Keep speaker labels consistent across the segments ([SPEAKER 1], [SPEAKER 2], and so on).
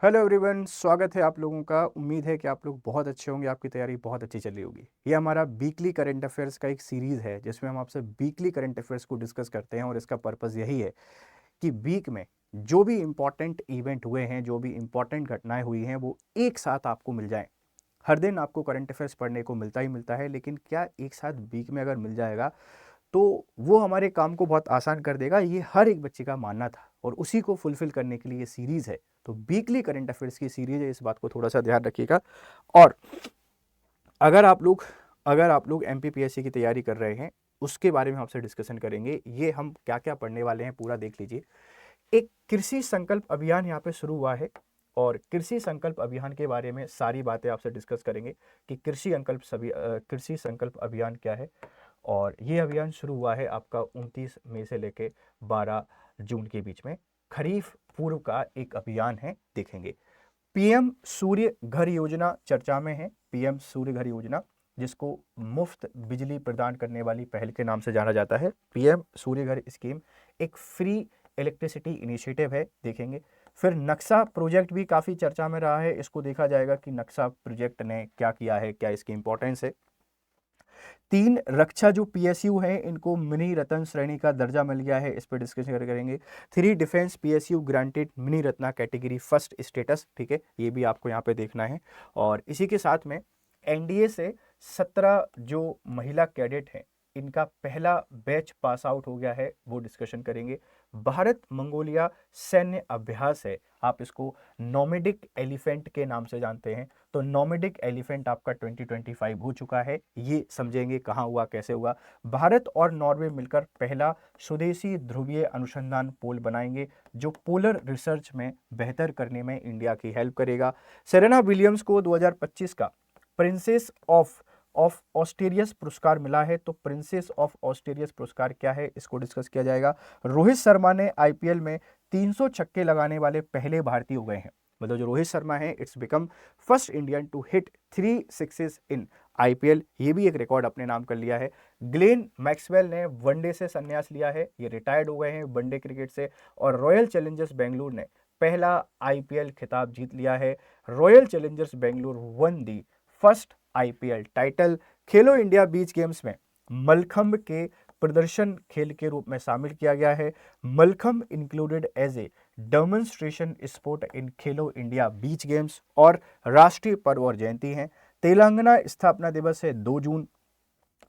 [SPEAKER 1] Hello everyone, स्वागत है आप लोगों का। उम्मीद है कि आप लोग बहुत अच्छे होंगे, आपकी तैयारी बहुत अच्छी चल रही होगी। ये हमारा वीकली करंट अफेयर्स का एक सीरीज़ है जिसमें हम आपसे वीकली करंट अफेयर्स को डिस्कस करते हैं और इसका पर्पज़ यही है कि वीक में जो भी इम्पॉर्टेंट इवेंट हुए हैं, जो भी इम्पॉर्टेंट घटनाएं हुई हैं, वो एक साथ आपको मिल जाएं। हर दिन आपको करंट अफेयर्स पढ़ने को मिलता ही मिलता है, लेकिन क्या एक साथ वीक में अगर मिल जाएगा तो वो हमारे काम को बहुत आसान कर देगा। ये हर एक बच्चे का मानना था और उसी को फुलफिल करने के लिए ये सीरीज़ है। तो वीकली करंट अफेयर्स की सीरीज़ है, इस बात को थोड़ा सा ध्यान रखिएगा। और अगर आप लोग एमपीपीएससी की तैयारी कर रहे हैं, उसके बारे में आपसे डिस्कशन करेंगे। ये हम क्या क्या पढ़ने वाले हैं पूरा देख लीजिए। एक कृषि संकल्प अभियान यहाँ पे शुरू हुआ है और कृषि संकल्प अभियान के बारे में सारी बातें आपसे डिस्कस करेंगे कि कृषि संकल्प अभियान क्या है। और ये अभियान शुरू हुआ है आपका 29 मई से लेके 12 जून के बीच में। खरीफ पूर्व का एक अभियान है, देखेंगे। पीएम सूर्य घर योजना चर्चा में है। पीएम सूर्य घर योजना, जिसको मुफ्त बिजली प्रदान करने वाली पहल के नाम से जाना जाता है। पीएम सूर्य घर स्कीम एक फ्री इलेक्ट्रिसिटी इनिशिएटिव है, देखेंगे। फिर नक्शा प्रोजेक्ट भी काफ़ी चर्चा में रहा है, इसको देखा जाएगा कि नक्शा प्रोजेक्ट ने क्या किया है, क्या इसकी इंपॉर्टेंस है। 3 रक्षा जो पीएसयू हैं, इनको मिनी रत्न श्रेणी का दर्जा मिल गया है, इस पर डिस्कशन करेंगे। 3 defence PSU granted mini Ratna category first status, ठीक है, ये भी आपको यहाँ पे देखना है। और इसी के साथ में एनडीए से 17 जो महिला कैडेट हैं, इनका पहला बैच पास आउट हो गया है, वो डिस्कशन करेंगे। भारत मंगोलिया सैन्य अभ्यास है, आप इसको नोमेडिक एलिफेंट के नाम से जानते हैं। तो नोमेडिक एलिफेंट आपका 2025 हो चुका है, ये समझेंगे कहाँ हुआ, कैसे हुआ। भारत और नॉर्वे मिलकर पहला स्वदेशी ध्रुवीय अनुसंधान पोल बनाएंगे, जो पोलर रिसर्च में बेहतर करने में इंडिया की हेल्प करेगा। सेरेना विलियम्स को 2025 का प्रिंसेस ऑफ ऑस्ट्रेरियस पुरस्कार मिला है। तो प्रिंसेस ऑफ ऑस्ट्रेरियस पुरस्कार क्या है, इसको डिस्कस किया जाएगा। रोहित शर्मा ने आईपीएल में 300 छक्के लगाने वाले पहले भारतीय हो गए हैं। मतलब जो रोहित शर्मा है, it's become first Indian to hit 3 sixes in IPL, ये भी एक रिकॉर्ड अपने नाम कर लिया है। ग्लेन मैक्सवेल ने वनडे से संन्यास लिया है, ये रिटायर्ड हो गए हैं वनडे क्रिकेट से। और रॉयल चैलेंजर्स बेंगलुरु ने पहला आईपीएल खिताब जीत लिया है। Royal Challengers Bengaluru one the first IPL title. Khelo India beach games में मलखंब के प्रदर्शन खेल के रूप में शामिल किया गया है। Mallakhamb included as a demonstration sport in Khelo India beach games. और राष्ट्रीय पर्व और जयंती हैं। तेलंगाना स्थापना दिवस है 2 जून।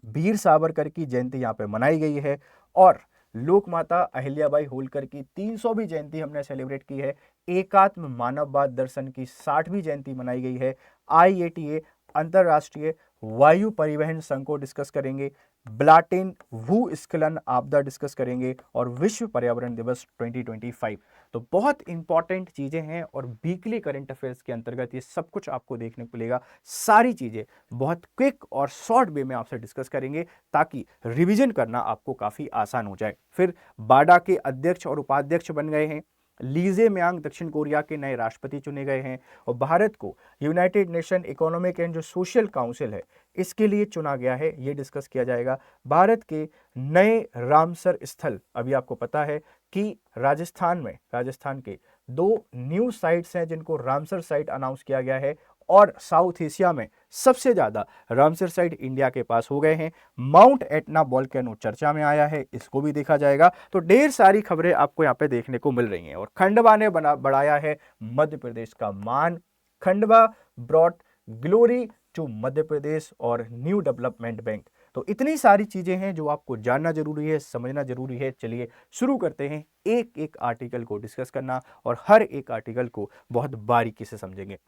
[SPEAKER 1] वीर सावरकर की जयंती यहाँ पे मनाई गई है। और लोक माता अहिल्याबाई होलकर की 300वीं जयंती हमने सेलिब्रेट की है। एकात्म मानववाद दर्शन की 60वीं जयंती मनाई गई है। आईएटीए अंतरराष्ट्रीय वायु परिवहन संघ को डिस्कस करेंगे। ब्लाटेन भूस्खलन आपदा डिस्कस करेंगे। और विश्व पर्यावरण दिवस 2025। तो बहुत इंपॉर्टेंट चीजें हैं और वीकली करंट अफेयर्स के अंतर्गत ये सब कुछ आपको देखने को मिलेगा। सारी चीजें बहुत क्विक और शॉर्ट वे में आपसे डिस्कस करेंगे ताकि रिवीजन करना आपको काफी आसान हो जाए। फिर बाडा के अध्यक्ष और उपाध्यक्ष बन गए हैं। लीजे म्यांग दक्षिण कोरिया के नए राष्ट्रपति चुने गए हैं। और भारत को यूनाइटेड नेशन इकोनॉमिक एंड जो सोशल काउंसिल है, इसके लिए चुना गया है, ये डिस्कस किया जाएगा। भारत के नए रामसर स्थल, अभी आपको पता है कि राजस्थान के 2 न्यू साइट्स हैं जिनको रामसर साइट अनाउंस किया गया है। और साउथ एशिया में सबसे ज्यादा रामसर साइट इंडिया के पास हो गए हैं। माउंट एटना वोल्केनो चर्चा में आया है, इसको भी देखा जाएगा। तो ढेर सारी खबरें आपको यहाँ पे देखने को मिल रही हैं। और खंडवा ने बढ़ाया है मध्य प्रदेश का मान। Khandwa brought glory to Madhya Pradesh और न्यू डेवलपमेंट बैंक। तो इतनी सारी चीजें हैं जो आपको जानना जरूरी है, समझना जरूरी है। चलिए शुरू करते हैं एक एक आर्टिकल को डिस्कस करना और हर एक आर्टिकल को बहुत बारीकी से समझेंगे।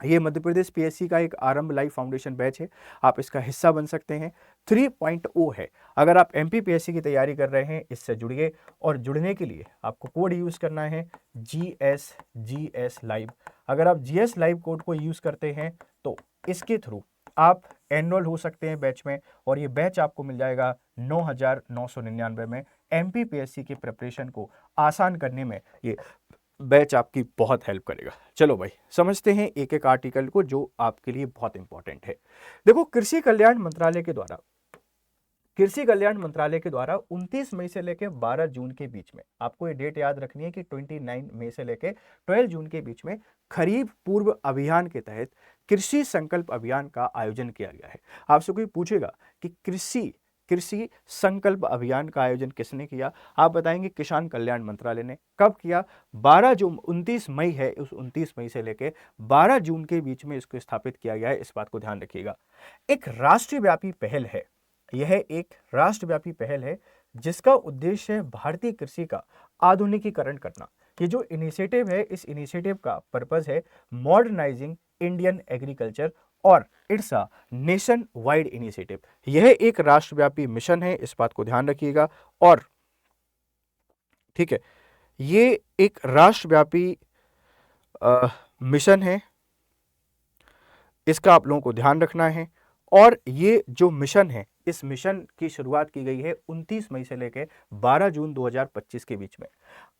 [SPEAKER 1] ये मध्य प्रदेश पीएससी का एक आरंभ लाइव फाउंडेशन बैच है, आप इसका हिस्सा बन सकते हैं। 3.0 है। अगर आप एमपीपीएससी की तैयारी कर रहे हैं, इससे जुड़िए। और जुड़ने के लिए आपको कोड यूज करना है GS लाइव। अगर आप GS लाइव कोड को यूज करते हैं तो इसके थ्रू आप एनरोल हो सकते हैं बैच में। और ये बैच आपको मिल जाएगा 9,999 में। एमपीपीएससी की प्रिपरेशन को आसान करने में ये बैच आपकी बहुत हेल्प करेगा। चलो भाई, समझते हैं एक एक आर्टिकल को जो आपके लिए बहुत इंपॉर्टेंट है। देखो, कृषि कल्याण मंत्रालय के द्वारा कृषि कल्याण मंत्रालय के द्वारा 29 मई से लेकर 12 जून के बीच में, आपको ये डेट याद रखनी है कि 29 मई से लेकर 12 जून के बीच में खरीफ पूर्व अभियान के तहत कृषि संकल्प अभियान का आयोजन किया गया है। आपसे कोई पूछेगा कि कृषि कृषि संकल्प अभियान का आयोजन किसने किया, आप बताएंगे किसान कल्याण मंत्रालय ने। कब किया? 12 जो 29 मई है, उस 29 मई से लेकर 12 जून के बीच में इसको स्थापित किया गया है, इस बात को ध्यान रखिएगा। एक राष्ट्रव्यापी पहल है, यह एक राष्ट्रव्यापी पहल है जिसका उद्देश्य है भारतीय कृषि का आधुनिकीकरण करना। ये जो इनिशिएटिव है, इस इनिशिएटिव का पर्पस है मॉडर्नाइजिंग इंडियन एग्रीकल्चर और it's a nation wide initiative. यह एक राष्ट्रव्यापी मिशन है, इस बात को ध्यान रखिएगा। और ठीक है, ये एक राष्ट्रव्यापी मिशन है, इसका आप लोगों को ध्यान रखना है। और ये जो मिशन है, इस मिशन की शुरुआत की गई है 29 मई से लेकर 12 जून 2025 के बीच में।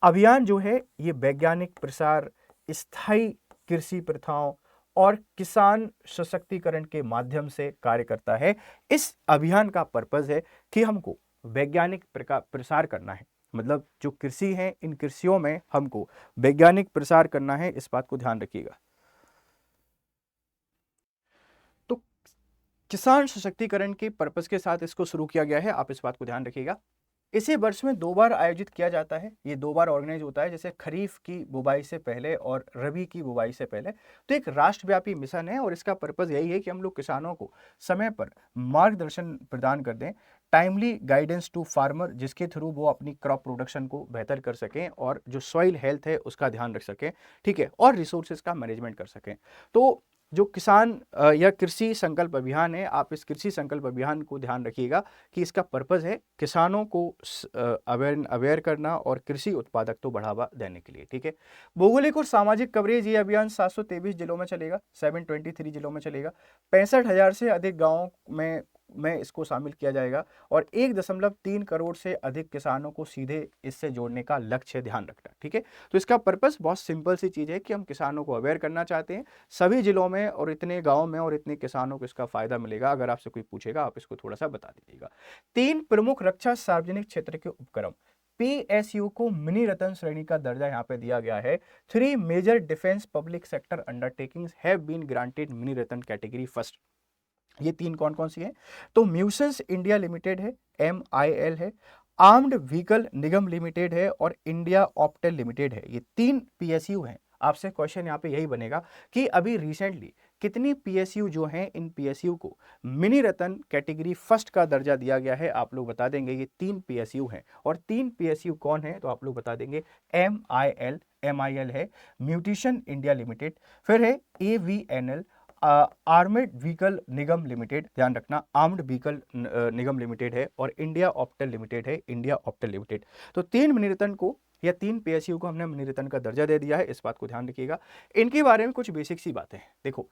[SPEAKER 1] अभियान जो है ये वैज्ञानिक प्रसार, स्थायी कृषि प्रथाओं और किसान सशक्तिकरण के माध्यम से कार्य करता है। इस अभियान का पर्पस है कि हमको वैज्ञानिक प्रसार करना है, मतलब जो कृषि है, इन कृषियों में हमको वैज्ञानिक प्रसार करना है, इस बात को ध्यान रखिएगा। तो किसान सशक्तिकरण के पर्पस के साथ इसको शुरू किया गया है, आप इस बात को ध्यान रखिएगा। इसे वर्ष में 2 बार आयोजित किया जाता है, ये 2 बार ऑर्गेनाइज होता है, जैसे खरीफ की बुवाई से पहले और रबी की बुवाई से पहले। तो एक राष्ट्रव्यापी मिशन है और इसका पर्पस यही है कि हम लोग किसानों को समय पर मार्गदर्शन प्रदान कर दें, टाइमली गाइडेंस टू फार्मर, जिसके थ्रू वो अपनी क्रॉप प्रोडक्शन को बेहतर कर सकें और जो सॉइल हेल्थ है उसका ध्यान रख सकें, ठीक है, और रिसोर्सेज का मैनेजमेंट कर सकें। तो जो किसान या कृषि संकल्प अभियान है, आप इस कृषि संकल्प अभियान को ध्यान रखिएगा कि इसका पर्पस है किसानों को अवेयर करना और कृषि उत्पादक तो बढ़ावा देने के लिए, ठीक है। भौगोलिक और सामाजिक कवरेज, ये अभियान 723 जिलों में चलेगा, 723 जिलों में चलेगा। 65,000 से अधिक गाँव में इसको शामिल किया जाएगा और 1.3 करोड़ से अधिक किसानों को सीधे इससे जोड़ने का लक्ष्य ध्यान रखना, ठीक है। तो इसका पर्पस बहुत सिंपल सी चीज है कि हम किसानों को अवेयर करना चाहते हैं सभी जिलों में, और इतने गांव में और इतने किसानों को इसका फायदा मिलेगा। अगर आपसे कोई पूछेगा, आप इसको थोड़ा सा बता दीजिएगा। 3 प्रमुख रक्षा सार्वजनिक क्षेत्र के उपक्रम PSU को मिनी रतन श्रेणी का दर्जा यहां पे दिया गया है। 3 major defence public sector undertakings have been granted mini ratna category first. ये 3 कौन कौन सी हैं? तो म्यूसेंस इंडिया लिमिटेड है, MIL है, आर्म्ड व्हीकल निगम लिमिटेड है और इंडिया ऑप्टेल लिमिटेड है। ये 3 PSU हैं। आपसे क्वेश्चन यहाँ पे यही बनेगा कि अभी रिसेंटली कितनी PSU जो हैं, इन PSU को मिनी रतन कैटेगरी फर्स्ट का दर्जा दिया गया है, आप लोग बता देंगे। ये 3 PSU हैं और 3 PSU कौन है, तो आप लोग बता देंगे MIL है, म्यूटिशन इंडिया लिमिटेड, फिर है AVNL armed vehicle Nigam limited, ध्यान रखना आर्म्ड व्हीकल निगम लिमिटेड है, और इंडिया ऑप्टेल लिमिटेड है, इंडिया ऑप्टेल लिमिटेड। तो 3 मिनी रतन को या 3 PSU को हमने मिनी रतन का दर्जा दे दिया है, इस बात को ध्यान रखिएगा। इनके बारे में कुछ बेसिक सी बातें हैं। देखो,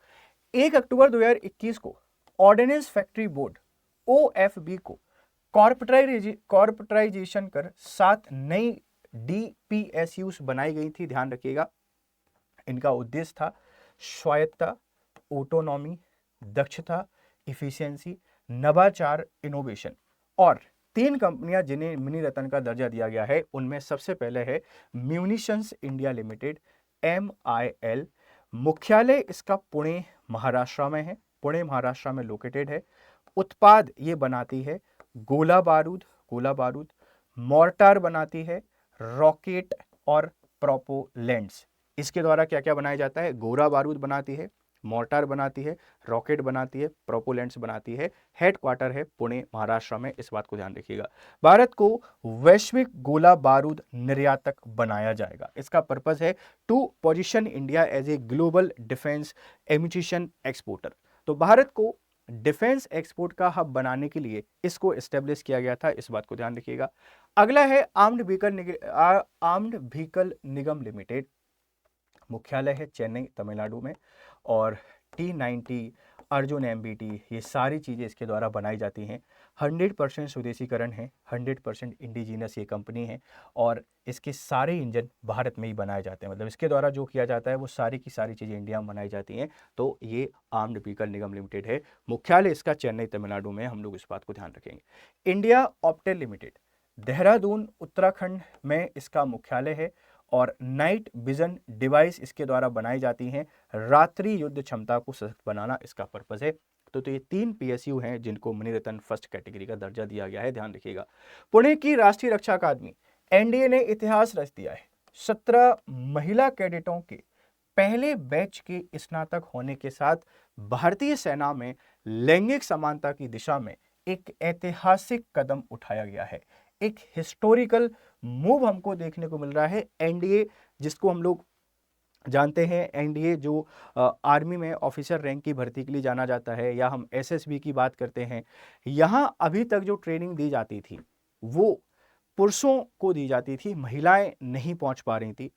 [SPEAKER 1] 1 अक्टूबर 2021 को ऑर्डिनेंस फैक्ट्री बोर्ड OFB को कॉर्पोरेटाइजेशन कर 7 नई DPSUs बनाई गई थी, ध्यान रखिएगा। इनका उद्देश्य था स्वायत्तता, ऑटोनॉमी, दक्षता, इफिशियंसी, नवाचार, इनोवेशन। और 3 कंपनियां जिन्हें मिनी रतन का दर्जा दिया गया है, उनमें सबसे पहले है म्यूनिशंस इंडिया लिमिटेड, MIL। मुख्यालय इसका पुणे महाराष्ट्र में है, पुणे महाराष्ट्र में लोकेटेड है। उत्पाद ये बनाती है गोला बारूद, मोर्टार बनाती है, रॉकेट और प्रोपोलेंट्स। इसके द्वारा क्या क्या बनाया जाता है? गोला बारूद बनाती है, मोर्टार बनाती है, रॉकेट बनाती है, प्रोपोलेंट्स बनाती है। हेडक्वार्टर है पुणे महाराष्ट्र में, इस बात को ध्यान रखिएगा। भारत को वैश्विक गोला बारूद निर्यातक बनाया जाएगा। इसका पर्पस है to position India as a global defence ammunition exporter. तो भारत को डिफेंस एक्सपोर्ट का हब बनाने के लिए इसको एस्टेब्लिश किया गया था, इस बात को ध्यान रखिएगा। अगला है आर्म्ड व्हीकल निगम लिमिटेड। मुख्यालय है चेन्नई तमिलनाडु में, और T90, अर्जुन MBT, ये सारी चीज़ें इसके द्वारा बनाई जाती हैं। 100% स्वदेशीकरण है, 100% इंडिजीनियस ये कंपनी है और इसके सारे इंजन भारत में ही बनाए जाते हैं। मतलब इसके द्वारा जो किया जाता है वो सारी की सारी चीज़ें इंडिया में बनाई जाती हैं। तो ये आर्म्ड व्हीकल निगम लिमिटेड है, मुख्यालय इसका चेन्नई तमिलनाडु में है, हम लोग इस बात को ध्यान रखेंगे। इंडिया ऑप्टेल लिमिटेड, देहरादून उत्तराखंड में इसका मुख्यालय है और नाइट विजन डिवाइस इसके द्वारा बनाई जाती हैं। रात्रि युद्ध क्षमता को सशक्त बनाना इसका पर्पज है। तो ये 3 पीएसयू हैं जिनको मणिरत्न फर्स्ट कैटेगरी का दर्जा दिया गया है, ध्यान रखिएगा। पुणे की राष्ट्रीय रक्षा अकादमी, एनडीए ने इतिहास रच दिया है। 17 महिला कैडेटों के पहले बैच के स्नातक होने के साथ भारतीय सेना में लैंगिक समानता की दिशा में एक ऐतिहासिक कदम उठाया गया है। एक हिस्टोरिकल मूव हमको देखने को मिल रहा है। एनडीए, जिसको हम लोग जानते हैं, एनडीए जो आर्मी में ऑफिसर रैंक की भर्ती के लिए जाना जाता है, या हम एसएसबी की बात करते हैं, यहां अभी तक जो ट्रेनिंग दी जाती थी वो पुरुषों को दी जाती थी, महिलाएं नहीं पहुंच पा रही थी।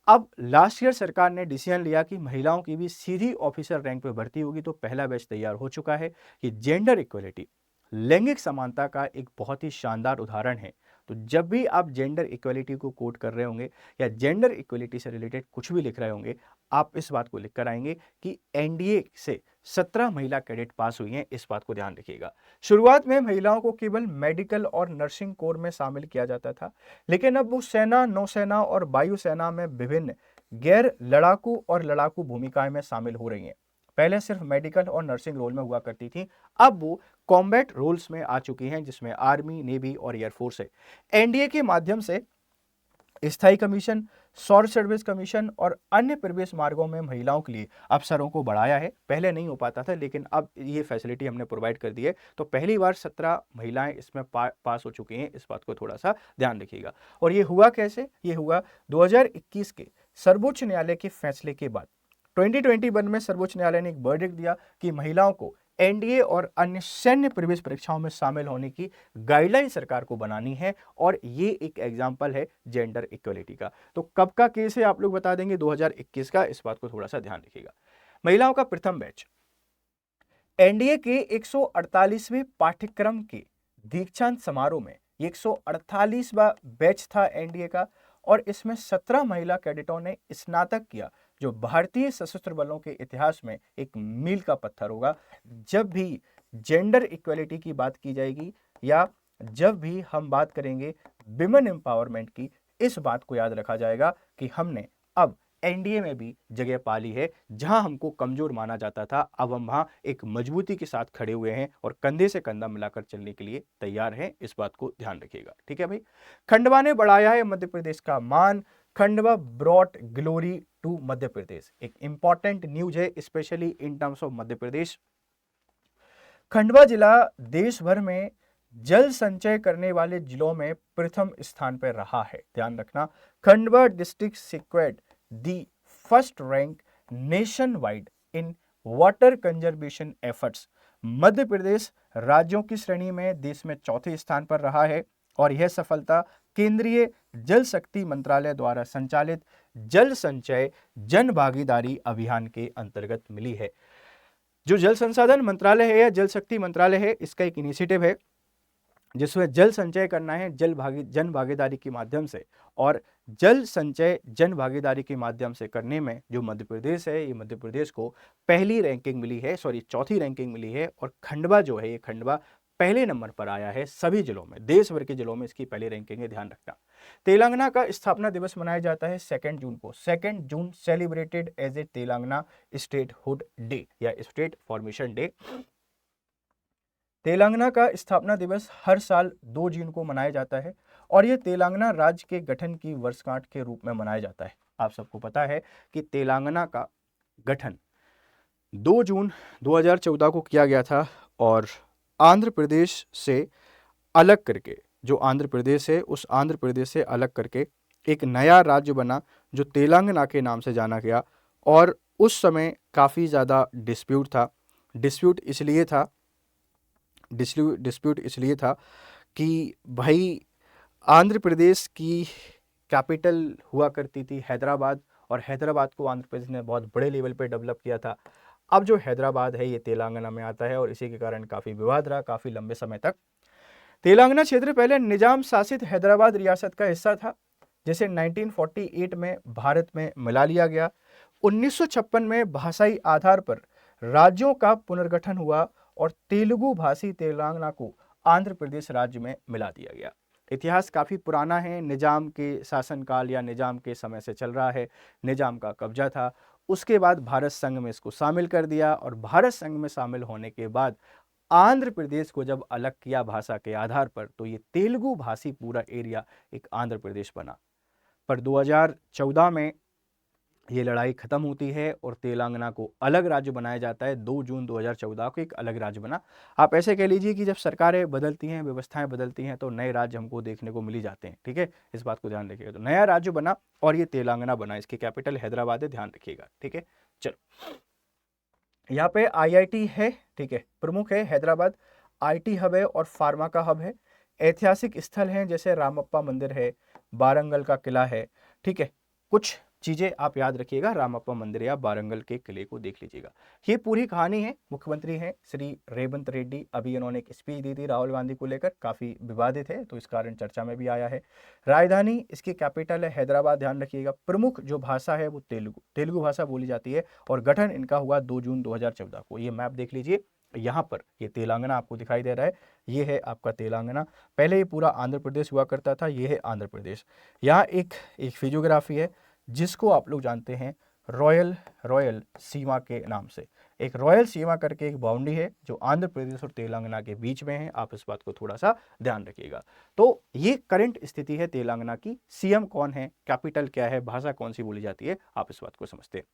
[SPEAKER 1] अब लास्ट ईयर सरकार ने डिसीजन लिया कि महिलाओं की भी सीधी ऑफिसर रैंक पे भर्ती होगी। तो पहला बैच तैयार हो चुका है। कि जेंडर इक्वलिटी, लैंगिक समानता का एक बहुत ही शानदार उदाहरण है। तो जब भी आप जेंडर इक्वलिटी को कोट कर रहे होंगे या जेंडर इक्वलिटी से रिलेटेड कुछ भी लिख रहे होंगे, आप इस बात को लिख कर आएंगे कि एनडीए से 17 महिला कैडेट पास हुई हैं। इस बात को ध्यान रखिएगा। शुरुआत में महिलाओं को केवल मेडिकल और नर्सिंग कोर में शामिल किया जाता था, लेकिन अब वो सेना, नौसेना और वायुसेना में विभिन्न गैर लड़ाकू और लड़ाकू भूमिकाएं में शामिल हो रही हैं। पहले सिर्फ मेडिकल और नर्सिंग रोल में हुआ करती थी, अब वो कॉम्बैट रोल्स में आ चुकी हैं, जिसमें आर्मी, नेवी और एयरफोर्स है। एनडीए के माध्यम से स्थायी कमीशन, शॉर्ट सर्विस कमीशन और अन्य प्रवेश मार्गों में महिलाओं के लिए अवसरों को बढ़ाया है। पहले नहीं हो पाता था, लेकिन अब ये फैसिलिटी हमने प्रोवाइड कर दी है। तो पहली बार 17 महिलाएं इसमें पास हो चुकी हैं। इस बात को थोड़ा सा ध्यान रखिएगा। और ये हुआ कैसे? ये हुआ 2021 के सर्वोच्च न्यायालय के फैसले के बाद। 2021 में सर्वोच्च न्यायालय ने एक वर्डिक्ट दिया कि महिलाओं को एनडीए और अन्य सैन्य प्रवेश परीक्षाओं में शामिल होने की गाइडलाइन सरकार को बनानी है। और ये एक एग्जांपल है जेंडर इक्वलिटी का। तो कब का केस है आप लोग बता देंगे? 2021 का। इस बात को थोड़ा सा ध्यान रखिएगा। महिलाओं का प्रथम बैच एनडीए के 148वें पाठ्यक्रम के दीक्षांत समारोह में 148वां बैच था एनडीए का, और इसमें 17 महिला कैडेटों ने स्नातक किया, जो भारतीय सशस्त्र बलों के इतिहास में एक मील का पत्थर होगा। जब भी जेंडर इक्वलिटी की बात की जाएगी या जब भी हम बात करेंगे विमेन एम्पावरमेंट की, इस बात को याद रखा जाएगा कि हमने अब एनडीए में भी जगह पा ली है। जहां हमको कमजोर माना जाता था, अब हम वहां एक मजबूती के साथ खड़े हुए हैं और कंधे से कंधा मिलाकर चलने के लिए तैयार हैं। इस बात को ध्यान रखिएगा, ठीक है भाई। खंडवा ने बढ़ाया है मध्य प्रदेश का मान। Khandwa brought glory to Madhya Pradesh. एक इंपॉर्टेंट न्यूज है, specially in terms of Madhya Pradesh. Khandwa जिला देश भर में जल संचय करने वाले जिलों में प्रथम स्थान पर रहा है। ध्यान रखना, Khandwa district secured the first rank nationwide in water conservation efforts. Madhya Pradesh राज्यों की श्रेणी में देश में चौथे स्थान पर रहा है और यह सफलता केंद्रीय जल शक्ति मंत्रालय द्वारा संचालित जल संचय जन भागीदारी अभियान के अंतर्गत मिली है। जो जल संसाधन मंत्रालय है या जल शक्ति मंत्रालय है, इसका एक इनिशिएटिव है जिसमें जल संचय करना है जन भागीदारी के माध्यम से। और जल संचय जन भागीदारी के माध्यम से करने में जो मध्य प्रदेश है, ये मध्य प्रदेश को पहली रैंकिंग मिली है, चौथी रैंकिंग मिली है। और खंडवा जो है, ये खंडवा पहले नंबर पर आया है सभी जिलों में, देश भर के जिलों में इसकी पहली रैंकिंग है, ध्यान रखना। तेलंगाना का स्थापना दिवस मनाया जाता है 2 जून को। 2 June celebrated as a Telangana statehood day या स्टेट फॉर्मेशन डे। तेलंगाना का स्थापना दिवस हर साल 2 जून को मनाया जाता है और यह तेलंगाना राज्य के गठन की वर्षगांठ के रूप में मनाया जाता है। आप सबको पता है कि तेलंगाना का गठन 2 जून 2014 को किया गया था और आंध्र प्रदेश से अलग करके, जो आंध्र प्रदेश है उस आंध्र प्रदेश से अलग करके एक नया राज्य बना जो तेलंगाना के नाम से जाना गया। और उस समय काफ़ी ज़्यादा डिस्प्यूट था। डिस्प्यूट इसलिए था कि भाई आंध्र प्रदेश की कैपिटल हुआ करती थी हैदराबाद, और हैदराबाद को आंध्र प्रदेश ने बहुत बड़े लेवल पे डेवलप किया था। अब जो हैदराबाद है ये तेलंगाना में आता है और इसी के कारण काफ़ी विवाद रहा काफ़ी लंबे समय तक। तेलंगाना क्षेत्र पहले निजाम शासित हैदराबाद रियासत का हिस्सा था, जिसे 1948 में भारत में मिला लिया गया। 1956 में भाषाई आधार पर राज्यों का पुनर्गठन हुआ और तेलुगु भाषी तेलंगाना को आंध्र प्रदेश राज्य में मिला दिया गया। इतिहास काफ़ी पुराना है, निजाम के शासनकाल या निजाम के समय से चल रहा है। निजाम का कब्जा था, उसके बाद भारत संघ में इसको शामिल कर दिया और भारत संघ में शामिल होने के बाद आंध्र प्रदेश को जब अलग किया भाषा के आधार पर, तो ये तेलुगु भाषी पूरा एरिया एक आंध्र प्रदेश बना। पर 2014 में ये लड़ाई खत्म होती है और तेलंगाना को अलग राज्य बनाया जाता है। 2 जून 2014 को एक अलग राज्य बना। आप ऐसे कह लीजिए कि जब सरकारें बदलती हैं, व्यवस्थाएं बदलती हैं, तो नए राज्य हमको देखने को मिल ही जाते हैं। ठीक है, इस बात को ध्यान रखिएगा। तो नया राज्य बना और ये तेलंगाना बना, इसकी कैपिटल हैदराबाद है, ध्यान रखिएगा। ठीक है, चलो यहाँ पे आईआईटी है, ठीक है, प्रमुख है हैदराबाद, आईटी हब है और फार्मा का हब है। ऐतिहासिक स्थल हैं जैसे रामप्पा मंदिर है, वारंगल का किला है। ठीक है, कुछ चीजें आप याद रखिएगा, रामप्पा मंदिर या वारंगल के किले को देख लीजिएगा। ये पूरी कहानी है। मुख्यमंत्री हैं श्री रेवंत रेड्डी, अभी इन्होंने एक स्पीच दी थी राहुल गांधी को लेकर, काफी विवादित है तो इस कारण चर्चा में भी आया है। राजधानी इसकी कैपिटल है हैदराबाद, ध्यान रखिएगा। प्रमुख जो भाषा है वो तेलुगु भाषा बोली जाती है और गठन इनका हुआ 2 जून 2014 को। ये मैप देख लीजिए, यहाँ पर ये तेलंगाना आपको दिखाई दे रहा है, ये है आपका तेलंगाना। पहले ये पूरा आंध्र प्रदेश हुआ करता था, ये है आंध्र प्रदेश। यहाँ एक फिजियोग्राफी है जिसको आप लोग जानते हैं रॉयल सीमा के नाम से। एक रॉयल सीमा करके एक बाउंड्री है जो आंध्र प्रदेश और तेलंगाना के बीच में है। आप इस बात को थोड़ा सा ध्यान रखिएगा। तो ये करंट स्थिति है तेलंगाना की। सीएम कौन है, कैपिटल क्या है, भाषा कौन सी बोली जाती है, आप इस बात को समझते हैं।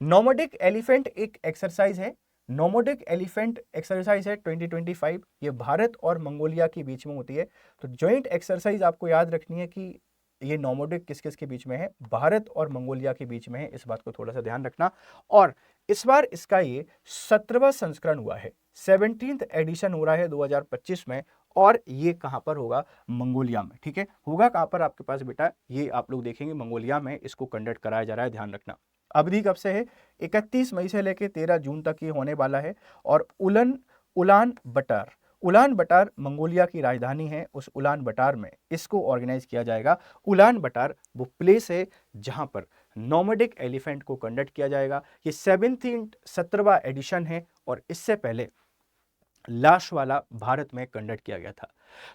[SPEAKER 1] नोमैडिक एलिफेंट एक एक्सरसाइज है, नोमैडिक एलिफेंट एक्सरसाइज है 2025। ये भारत और मंगोलिया के बीच में होती है। तो ज्वाइंट एक्सरसाइज आपको याद रखनी है कि ये नोमैडिक किस किस के बीच में है, भारत और मंगोलिया के बीच में है। इस बात को थोड़ा सा ध्यान रखना। और इस बार इसका ये 17वां संस्करण हुआ है, 17th एडिशन हो रहा है 2025 में। और ये कहां पर होगा, मंगोलिया में। ठीक है, होगा कहां पर आपके पास बेटा, ये आप लोग देखेंगे मंगोलिया में इसको कंडक्ट कराया जा रहा है, ध्यान रखना। अवधि कब से है, 31 मई से लेकर 13 जून तक ये होने वाला है। और उलान बटार मंगोलिया की राजधानी है, उस उलान बटार में इसको ऑर्गेनाइज किया जाएगा। उलान बटार वो प्लेस है जहां पर नोमैडिक एलिफेंट को कंडक्ट किया जाएगा। ये 17वां एडिशन है और इससे पहले लास्ट वाला भारत में कंडक्ट किया गया था।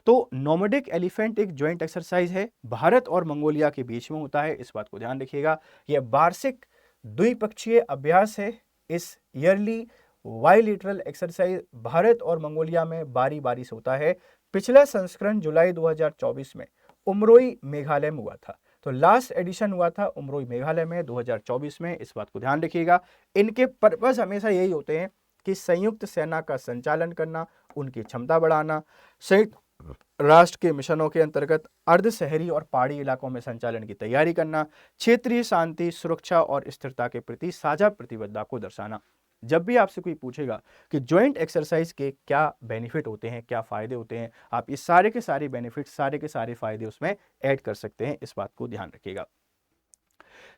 [SPEAKER 1] तो नोमैडिक एलिफेंट एक ज्वाइंट एक्सरसाइज है, भारत और मंगोलिया के बीच में होता है, इस बात को ध्यान रखिएगा। यह वार्षिक द्विपक्षीय अभ्यास है। इस ईयरली बाइलेटरल एक्सरसाइज भारत और मंगोलिया में बारी बारी से होता है। पिछला संस्करण जुलाई 2024 में उमरोई मेघालय में हुआ था। तो लास्ट एडिशन हुआ था उमरोई मेघालय में 2024 में, इस बात को ध्यान रखिएगा। इनके पर्पस हमेशा यही होते हैं कि संयुक्त सेना का संचालन करना, उनकी क्षमता बढ़ाना, संयुक्त राष्ट्र के मिशनों के अंतर्गत अर्ध शहरी और पहाड़ी इलाकों में संचालन की तैयारी करना, क्षेत्रीय शांति, सुरक्षा और स्थिरता के प्रति साझा प्रतिबद्धता को दर्शाना। जब भी आपसे कोई पूछेगा कि ज्वाइंट एक्सरसाइज के क्या बेनिफिट होते हैं, क्या फायदे होते हैं, आप ये सारे के सारे बेनिफिट, सारे के सारे फायदे उसमें ऐड कर सकते हैं, इस बात को ध्यान रखिएगा।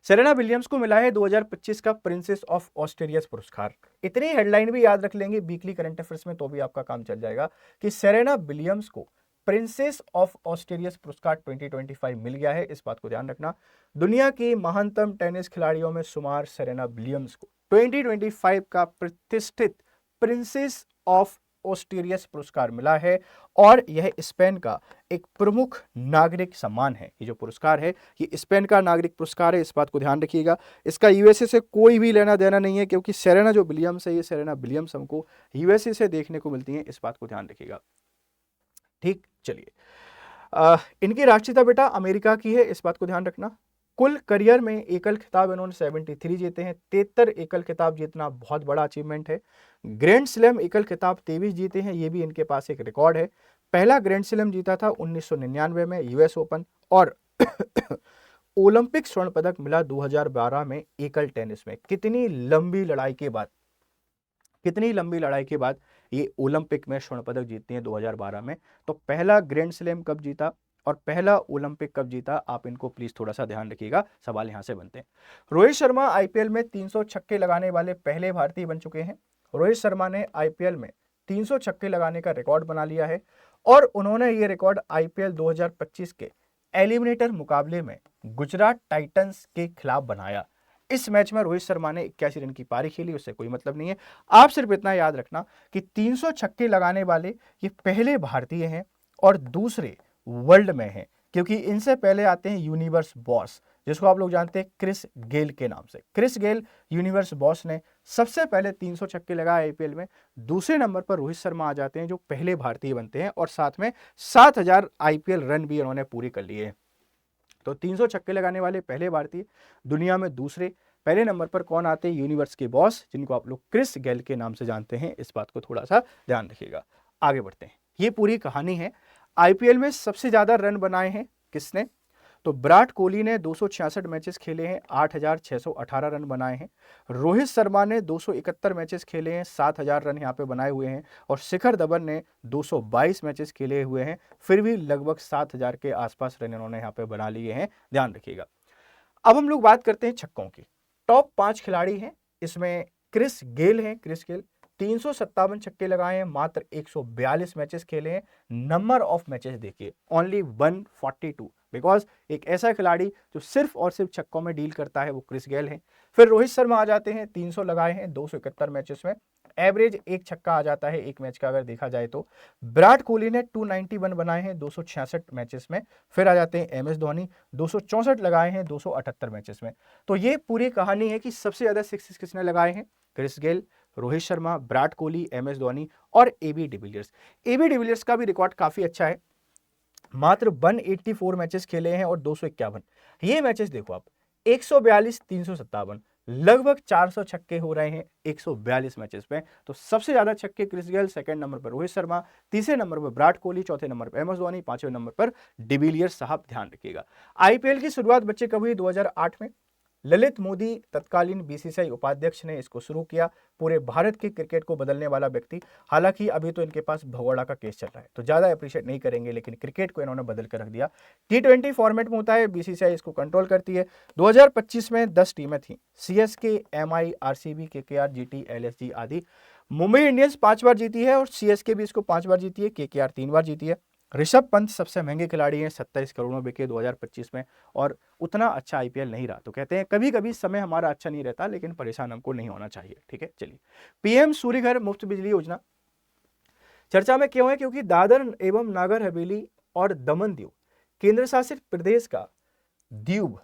[SPEAKER 1] सेरेना विलियम्स को मिला है 2025 का प्रिंसेस ऑफ ऑस्ट्रेलियस पुरस्कार। इतनी हेडलाइन भी याद रख लेंगे वीकली करंट अफेयर्स में तो भी आपका काम चल जाएगा कि सेरेना विलियम्स को प्रिंसेस ऑफ ऑस्ट्रेलियस पुरस्कार 2025 मिल गया है, इस बात को ध्यान रखना। दुनिया की महानतम टेनिस खिलाड़ियों में शुमार सेरेना विलियम्स को 2025 का प्रतिष्ठित प्रिंसेस ऑफ ऑस्ट्रेलियस पुरस्कार मिला है और यह स्पेन का एक प्रमुख नागरिक सम्मान है। ये जो पुरस्कार है ये स्पेन का नागरिक पुरस्कार है, इस बात को ध्यान रखिएगा। इसका यूएसए से कोई भी लेना देना नहीं है, क्योंकि सेरेना जो विलियम्स है, ये सेरेना विलियम्स हमको यूएसए से देखने को मिलती है, इस बात को ध्यान रखिएगा। ठीक, चलिए, इनकी राष्ट्रीयता बेटा अमेरिका की है, इस बात को ध्यान रखना। कुल करियर में एकल खिताब इन्होंने 73 जीते हैं। 73 एकल खिताब जीतना बहुत बड़ा अचीवमेंट है। ग्रैंड स्लैम एकल खिताब 23 जीते हैं, ये भी इनके पास एक रिकॉर्ड है। पहला ग्रैंड स्लैम जीता था 1999 में यूएस ओपन, और ओलंपिक स्वर्ण पदक मिला 2012 में एकल टेनिस में। कितनी लंबी लड़ाई के बाद ये ओलंपिक में स्वर्ण पदक जीतते हैं 2012 में। तो पहला ग्रैंड स्लैम कब जीता, और पहला ओलंपिक कब जीता, आप इनको प्लीज थोड़ा सा ध्यान रखिएगा, सवाल यहां से बनते हैं। रोहित शर्मा आईपीएल में 300 छक्के लगाने वाले पहले भारतीय बन चुके हैं। रोहित शर्मा ने आईपीएल में 300 छक्के लगाने का रिकॉर्ड बना लिया है और उन्होंने ये रिकॉर्ड आईपीएल 2025 के एलिमिनेटर मुकाबले में गुजरात टाइटंस के खिलाफ बनाया। इस मैच में रोहित शर्मा ने 81 रन की पारी खेली, उससे कोई मतलब नहीं है। आप सिर्फ इतना याद रखना कि 300 छक्के लगाने वाले ये पहले भारतीय हैं और दूसरे वर्ल्ड में हैं, क्योंकि इनसे पहले आते हैं यूनिवर्स बॉस, जिसको आप लोग जानते हैं क्रिस गेल के नाम से। क्रिस गेल यूनिवर्स बॉस ने सबसे पहले 300 छक्के लगाए आईपीएल में। दूसरे नंबर पर रोहित शर्मा आ जाते हैं, जो पहले भारतीय बनते हैं और साथ में 7000 आईपीएल रन भी उन्होंने पूरी कर लिए हैं। तो 300 छक्के लगाने वाले पहले भारतीय, दुनिया में दूसरे, पहले नंबर पर कौन आते हैं, यूनिवर्स के बॉस, जिनको आप लोग क्रिस गेल के नाम से जानते हैं। इस बात को थोड़ा सा ध्यान रखिएगा। आगे बढ़ते हैं, ये पूरी कहानी है। आईपीएल में सबसे ज्यादा रन बनाए हैं किसने, तो विराट कोहली ने 266 मैचेस खेले हैं, 8618 रन बनाए हैं। रोहित शर्मा ने 271 मैचेस खेले हैं, 7000 रन यहाँ पे बनाए हुए हैं। और शिखर धवन ने 222 मैचेस खेले हुए हैं, फिर भी लगभग 7000 के आसपास रन इन्होंने यहाँ पे बना लिए हैं, ध्यान रखिएगा। अब हम लोग बात करते हैं छक्कों की। टॉप 5 खिलाड़ी हैं, इसमें क्रिस गेल हैं। क्रिस गेल 357 छक्के लगाए हैं, मात्र 142 मैचेस खेले हैं। नंबर ऑफ मैचेस देखिए, ओनली 142, बिकॉज एक ऐसा खिलाड़ी जो सिर्फ और सिर्फ छक्कों में डील करता है वो क्रिस गेल है। फिर रोहित शर्मा आ जाते हैं, 300 लगाए हैं 271 मैचेस में, एवरेज एक छक्का आ जाता है एक मैच का अगर देखा जाए तो। विराट कोहली ने 291 बनाए हैं 266 मैचेस में। फिर आ जाते हैं एमएस धोनी, 264 लगाए हैं 278 मैचेस में। तो ये पूरी कहानी है कि सबसे ज्यादा सिक्सेस किसने लगाए हैं, Chris Gayle, Rohit Sharma, Virat Kohli, MS Dhoni और एबी डिविलियर्स। एबी डिविलियर्स का भी रिकॉर्ड काफी अच्छा है, मात्र 184 मैचेस खेले हैं और 251। ये मैचेस देखो आप, 142, 357, लगभग 400 छक्के हो रहे हैं 142 मैचेस में। तो सबसे ज्यादा छक्के क्रिस गेल, सेकंड नंबर पर रोहित शर्मा, तीसरे नंबर पर विराट कोहली, चौथे नंबर पर एमएस धोनी, पांचवें नंबर पर डिविलियर्स साहब, ध्यान रखिएगा। आईपीएल की शुरुआत बच्चे कब हुई, 2008 में। ललित मोदी तत्कालीन बीसीसीआई उपाध्यक्ष ने इसको शुरू किया, पूरे भारत के क्रिकेट को बदलने वाला व्यक्ति। हालांकि अभी तो इनके पास भगोड़ा का केस चल रहा है तो ज्यादा अप्रिशिएट नहीं करेंगे, लेकिन क्रिकेट को इन्होंने बदल कर रख दिया। T20 फॉर्मेट में होता है, बीसीसीआई इसको कंट्रोल करती है। 2025 में 10 टीमें थी, CSK, MI, RCB, KKR, GT, LSG आदि। मुंबई इंडियंस 5 बार जीती है और सीएसके भी इसको 5 बार जीती है, केकेआर 3 बार जीती है। ऋषभ पंत सबसे महंगे खिलाड़ी हैं, 27 करोड़ में बिके 2025 में, और उतना अच्छा आईपीएल नहीं रहा। तो कहते हैं कभी कभी समय हमारा अच्छा नहीं रहता, लेकिन परेशान हमको नहीं होना चाहिए, ठीक है। चलिए, पीएम सूर्य घर मुफ्त बिजली योजना चर्चा में क्यों है, क्योंकि दादर एवं नागर हवेली और दमन दीव केंद्र शासित प्रदेश का दीव,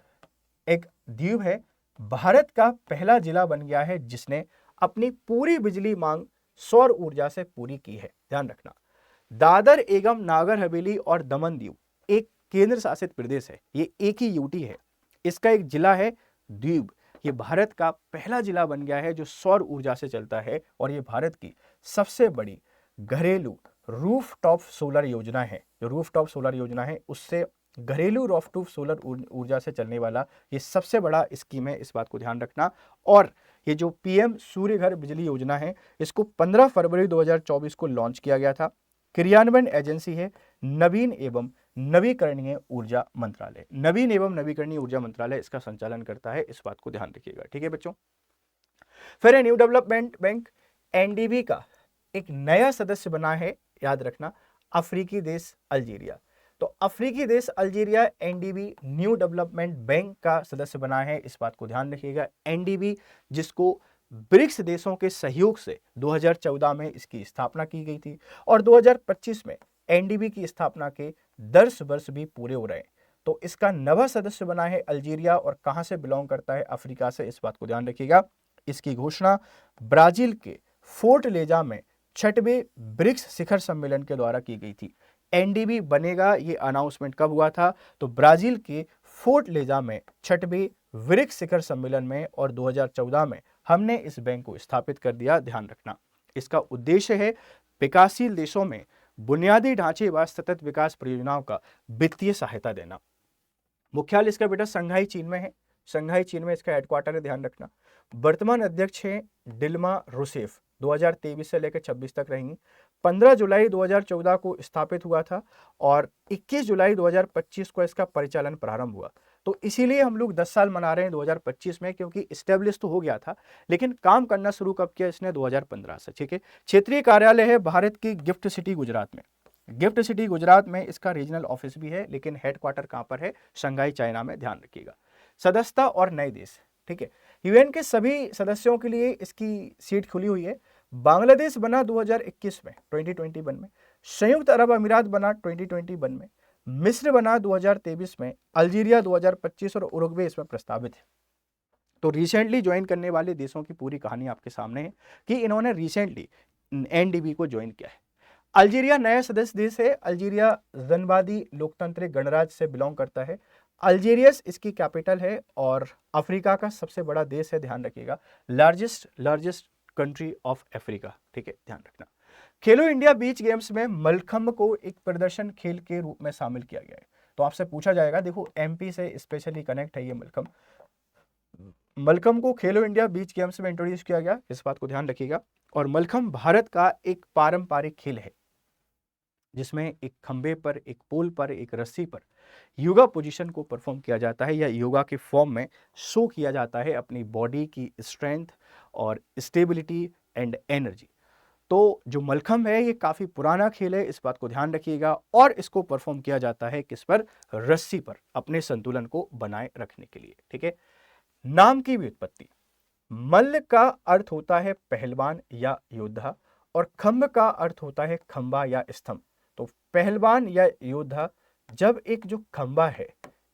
[SPEAKER 1] एक द्वीप है, भारत का पहला जिला बन गया है जिसने अपनी पूरी बिजली मांग सौर ऊर्जा से पूरी की है, ध्यान रखना। दादर एवं नागर हवेली और दमन दीव एक केंद्र शासित प्रदेश है, ये एक ही यूटी है, इसका एक जिला है द्वीप। ये भारत का पहला जिला बन गया है जो सौर ऊर्जा से चलता है, और ये भारत की सबसे बड़ी घरेलू रूफटॉप सोलर योजना है। जो रूफटॉप सोलर योजना है उससे घरेलू रूफटॉप सोलर ऊर्जा से चलने वाला ये सबसे बड़ा स्कीम है, इस बात को ध्यान रखना। और ये जो पीएम सूर्य घर बिजली योजना है, इसको 15 फरवरी 2024 को लॉन्च किया गया था। क्रियान्वयन एजेंसी है नवीन एवं नवीकरणीय ऊर्जा मंत्रालय। नवीन एवं नवीकरणीय ऊर्जा मंत्रालय इसका संचालन करता है, इस बात को ध्यान रखिएगा, ठीक है बच्चों। फिर है न्यू डेवलपमेंट बैंक, एनडीबी का एक नया सदस्य बना है, याद रखना, अफ्रीकी देश अल्जीरिया। तो अफ्रीकी देश Algeria NDB new development bank का सदस्य बना है, इस बात को ध्यान रखिएगा। एनडीबी जिसको ब्रिक्स देशों के सहयोग से 2014 में इसकी स्थापना की गई थी, और 2025 में एनडीबी की स्थापना के 10 वर्ष भी पूरे हो रहे हैं। तो इसका नवा सदस्य बना है अल्जीरिया, और कहां से बिलोंग करता है, अफ्रीका से, इस बात को ध्यान रखिएगा। इसकी घोषणा ब्राजील के फोर्टलेजा में 6वें ब्रिक्स शिखर सम्मेलन के द्वारा की गई थी। एनडीबी बनेगा, ये अनाउंसमेंट कब हुआ था, तो ब्राजील के फोर्टलेजा में 6वें ब्रिक्स शिखर सम्मेलन में, और 2014 में हमने इस बैंक को स्थापित कर दिया, ध्यान रखना। इसका उद्देश्य है विकासशील देशों में बुनियादी ढांचे व सतत विकास परियोजनाओं का वित्तीय सहायता देना। मुख्यालय इसका बेटा शंघाई चीन में है, शंघाई चीन में इसका हेडक्वार्टर है, ध्यान रखना। वर्तमान अध्यक्ष हैं डिल्मा रूसेफ, 2023 से लेकर 26 तक रहेंगी। 15 जुलाई 2014 को स्थापित हुआ था और 21 जुलाई 2025 को इसका परिचालन प्रारंभ हुआ। तो इसीलिए हम लोग 10 साल मना रहे हैं 2025 में, क्योंकि स्टेब्लिश तो हो गया था लेकिन काम करना शुरू कब किया इसने? 2015 से। ठीक है। क्षेत्रीय कार्यालय है भारत की गिफ्ट सिटी गुजरात में। गिफ्ट सिटी गुजरात में इसका रीजनल ऑफिस भी है, लेकिन हेडक्वार्टर कहां पर है? शंघाई चाइना में, ध्यान रखिएगा। सदस्यता और नए देश। ठीक है। यूएन के सभी सदस्यों के लिए इसकी सीट खुली हुई है। बांग्लादेश बना 2021 में, 2021 में। संयुक्त अरब अमीरात बना 2021 में। मिस्र बना 2023 में। अल्जीरिया 2025 और उरुग्वे इसमें प्रस्तावित है। तो रिसेंटली ज्वाइन करने वाले देशों की पूरी कहानी आपके सामने है कि इन्होंने रिसेंटली एनडीबी को ज्वाइन किया है। अल्जीरिया नया सदस्य देश है। अल्जीरिया जनवादी लोकतांत्रिक गणराज्य से बिलोंग करता है। अल्जीरियस इसकी कैपिटल है और अफ्रीका का सबसे बड़ा देश है, ध्यान रखिएगा। Largest country of Africa. ठीक है, ध्यान रखना। खेलो इंडिया बीच गेम्स में मलखंब को एक प्रदर्शन खेल के रूप में शामिल किया गया है। तो आपसे पूछा जाएगा, देखो एमपी से स्पेशली कनेक्ट है ये मलखंब। मलखंब को खेलो इंडिया बीच गेम्स में इंट्रोड्यूस किया गया, इस बात को ध्यान रखिएगा। और मलखंब भारत का एक पारंपरिक खेल है जिसमें एक खंबे पर, एक पोल पर, एक रस्सी पर योगा पोजीशन को परफॉर्म किया जाता है या योगा के फॉर्म में शो किया जाता है अपनी बॉडी की स्ट्रेंथ और स्टेबिलिटी एंड एनर्जी। तो जो मलखंब है ये काफी पुराना खेल है, इस बात को ध्यान रखिएगा। और इसको परफॉर्म किया जाता है किस पर? रस्सी पर, अपने संतुलन को बनाए रखने के लिए। ठीक है। नाम की व्युत्पत्ति। मल्ल का अर्थ होता है पहलवान या योद्धा और खंभ का अर्थ होता है खंबा या स्तंभ। तो पहलवान या योद्धा जब एक जो खंबा है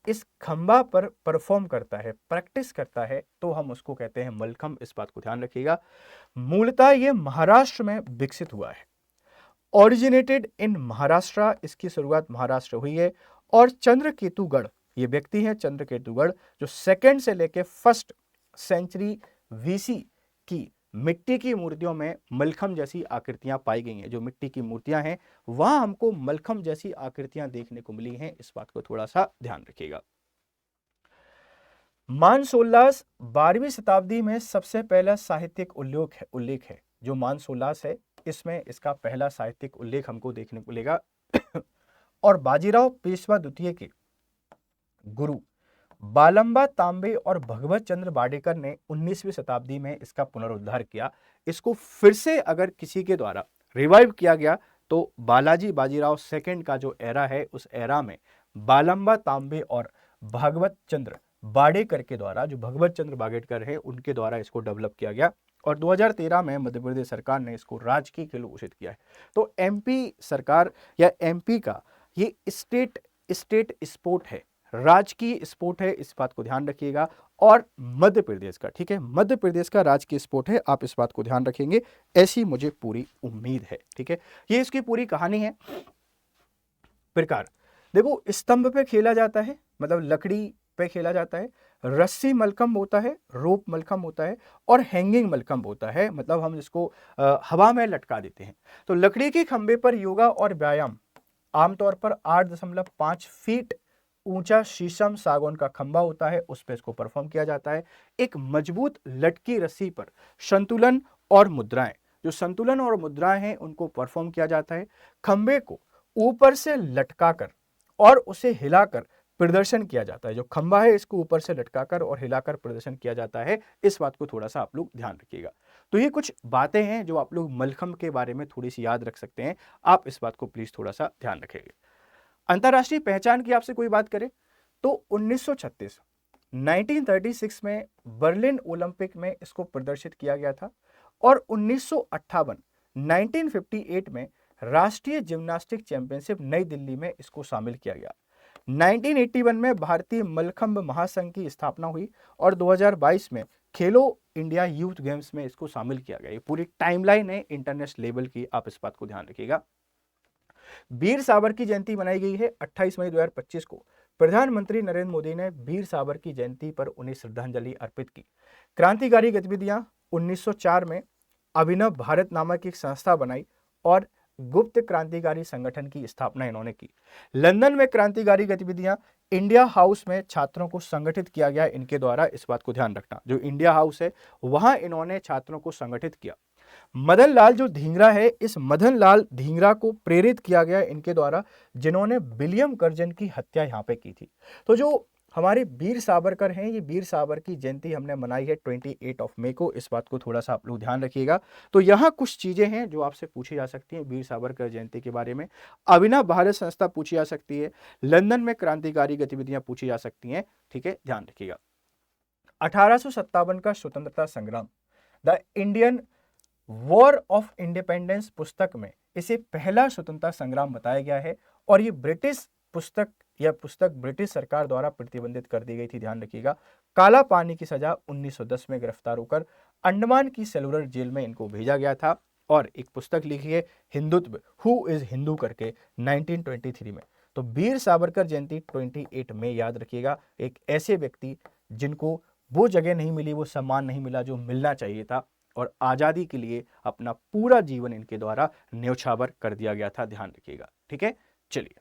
[SPEAKER 1] इस खंबा पर परफॉर्म करता है, प्रैक्टिस करता है, तो हम उसको कहते हैं मलखंब, इस बात को ध्यान रखिएगा। मूलतः ये महाराष्ट्र में विकसित हुआ है। ओरिजिनेटेड इन महाराष्ट्र, इसकी शुरुआत महाराष्ट्र हुई है। और चंद्रकेतुगढ़, ये व्यक्ति है चंद्रकेतुगढ़, जो सेकेंड से लेके फर्स्ट सेंचुरी वीसी की मिट्टी की मूर्तियों में मलखंब जैसी आकृतियां पाई गई हैं। जो मिट्टी की मूर्तियां हैं वहां हमको मलखंब जैसी आकृतियां देखने को मिली हैं, इस बात को थोड़ा सा ध्यान रखिएगा। मानसोल्लास 12वीं शताब्दी में सबसे पहला साहित्यिक उल्लेख है। जो मानसोल्लास है इसमें इसका पहला साहित्यिक उल्लेख हमको देखने को मिलेगा। और बाजीराव पेशवा द्वितीय के गुरु बालंबा तांबे और भगवत चंद्र बाडेकर ने 19वीं शताब्दी में इसका पुनरुद्धार किया। इसको फिर से अगर किसी के द्वारा रिवाइव किया गया तो बालाजी बाजीराव सेकंड का जो एरा है उस एरा में बालंबा तांबे और भगवत चंद्र बाडेकर के द्वारा, जो भगवत चंद्र बाडेकर है उनके द्वारा इसको डेवलप किया गया। और 2013 में मध्य प्रदेश सरकार ने इसको राजकीय खेल घोषित किया है। तो एमपी सरकार या एमपी का ये स्टेट स्पोर्ट है, राजकीय स्पोर्ट है, इस बात को ध्यान रखिएगा। और मध्य प्रदेश का, ठीक है, मध्य प्रदेश का राजकीय स्पोर्ट है, आप इस बात को ध्यान रखेंगे, ऐसी मुझे पूरी उम्मीद है। ठीक है, ये इसकी पूरी कहानी है। प्रकार देखो, स्तंभ पे खेला जाता है, मतलब लकड़ी पे खेला जाता है। रस्सी मलखंब होता है, रोप मलखंब होता है और हैंगिंग मलखंब होता है, मतलब हम इसको हवा में लटका देते हैं। तो लकड़ी के खंबे पर योगा और व्यायाम आमतौर पर 8.5 फीट ऊंचा शीशम सागौन का खंबा होता है, उस पर इसको परफॉर्म किया जाता है। एक मजबूत लटकी रस्सी पर संतुलन और मुद्राएं, जो संतुलन और मुद्राएं हैं उनको परफॉर्म किया जाता है। खंबे को ऊपर से लटकाकर और उसे हिलाकर प्रदर्शन किया जाता है। जो खंबा है इसको ऊपर से लटकाकर और हिलाकर प्रदर्शन किया जाता है, इस बात को थोड़ा सा आप लोग ध्यान रखिएगा। तो ये कुछ बातें हैं जो आप लोग मलखंब के बारे में थोड़ी सी याद रख सकते हैं, आप इस बात को प्लीज थोड़ा सा ध्यान रखिएगा। अंतरराष्ट्रीय पहचान की आपसे कोई बात करें तो 1936 में बर्लिन ओलंपिक में इसको प्रदर्शित किया गया था। और 1958 में राष्ट्रीय जिम्नास्टिक चैंपियनशिप नई दिल्ली में इसको शामिल किया गया। 1981 में भारतीय मलखंब महासंघ की स्थापना हुई और 2022 में खेलो इंडिया यूथ गेम्स में इसको शामिल किया गया। ये पूरी टाइमलाइन है इंटरनेशनल लेवल की, आप इस बात को ध्यान रखिएगा। वीर सावर की जयंती मनाई गई है 28 मई 2025 को। प्रधानमंत्री नरेंद्र मोदी ने वीर सावर की जयंती पर उन्हें श्रद्धांजलि अर्पित की। क्रांतिकारी गतिविधियां 1904 में अभिनव भारत नामक एक संस्था बनाई और गुप्त क्रांतिकारी संगठन की स्थापना इन्होंने की। लंदन में क्रांतिकारी गतिविधियां इंडिया हाउस में छात्रों को संगठित किया गया इनके द्वारा, इस बात को ध्यान रखना। जो इंडिया हाउस है वहां इन्होंने छात्रों को संगठित किया। मदन लाल जो ढींगरा है, इस मदन लाल ढींगरा को प्रेरित किया गया इनके द्वारा, जिन्होंने विलियम कर्जन की हत्या यहाँ पे की थी। तो जो हमारे वीर सावरकर हैं, ये वीर सावरकर की जयंती हमने मनाई है 28 मई को, इस बात को थोड़ा सा आप लोग ध्यान रखिएगा। तो यहाँ कुछ चीजें हैं जो आपसे पूछी जा सकती हैं वीर सावरकर जयंती के बारे में। अभिनव भारत संस्था पूछी जा सकती है, लंदन में क्रांतिकारी गतिविधियां पूछी जा सकती हैं, ठीक है, ध्यान रखिएगा। 1857 का स्वतंत्रता संग्राम, the Indian war of independence पुस्तक में इसे पहला स्वतंत्रता संग्राम बताया गया है, और ये ब्रिटिश पुस्तक, यह पुस्तक ब्रिटिश सरकार द्वारा प्रतिबंधित कर दी गई थी, ध्यान रखिएगा। काला पानी की सजा 1910 में गिरफ्तार होकर अंडमान की सेलुलर जेल में इनको भेजा गया था, और एक पुस्तक लिखी है हिंदुत्व, हु इज हिंदू करके, 1923 में। तो वीर सावरकर जयंती 28 में याद रखिएगा, एक ऐसे व्यक्ति जिनको वो जगह नहीं मिली, वो सम्मान नहीं मिला जो मिलना चाहिए था, और आजादी के लिए अपना पूरा जीवन इनके द्वारा न्यौछावर कर दिया गया था, ध्यान रखिएगा, ठीक है। चलिए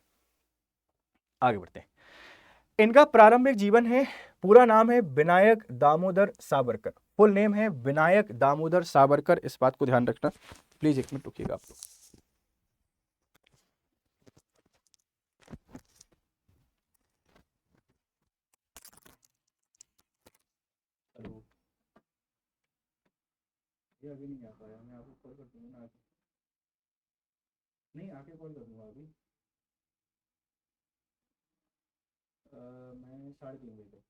[SPEAKER 1] आगे बढ़ते हैं। इनका प्रारंभिक जीवन है, पूरा नाम है विनायक दामोदर सावरकर, फुल नेम है विनायक दामोदर सावरकर, इस बात को ध्यान रखना प्लीज, एक मिनट रुकिएगा आप लोग। ये अभी नहीं आ पाया, मैं आपको कॉल कर दूंगा ना, नहीं आके कॉल कर दूंगा अभी। मैं 3:30 बजे तक।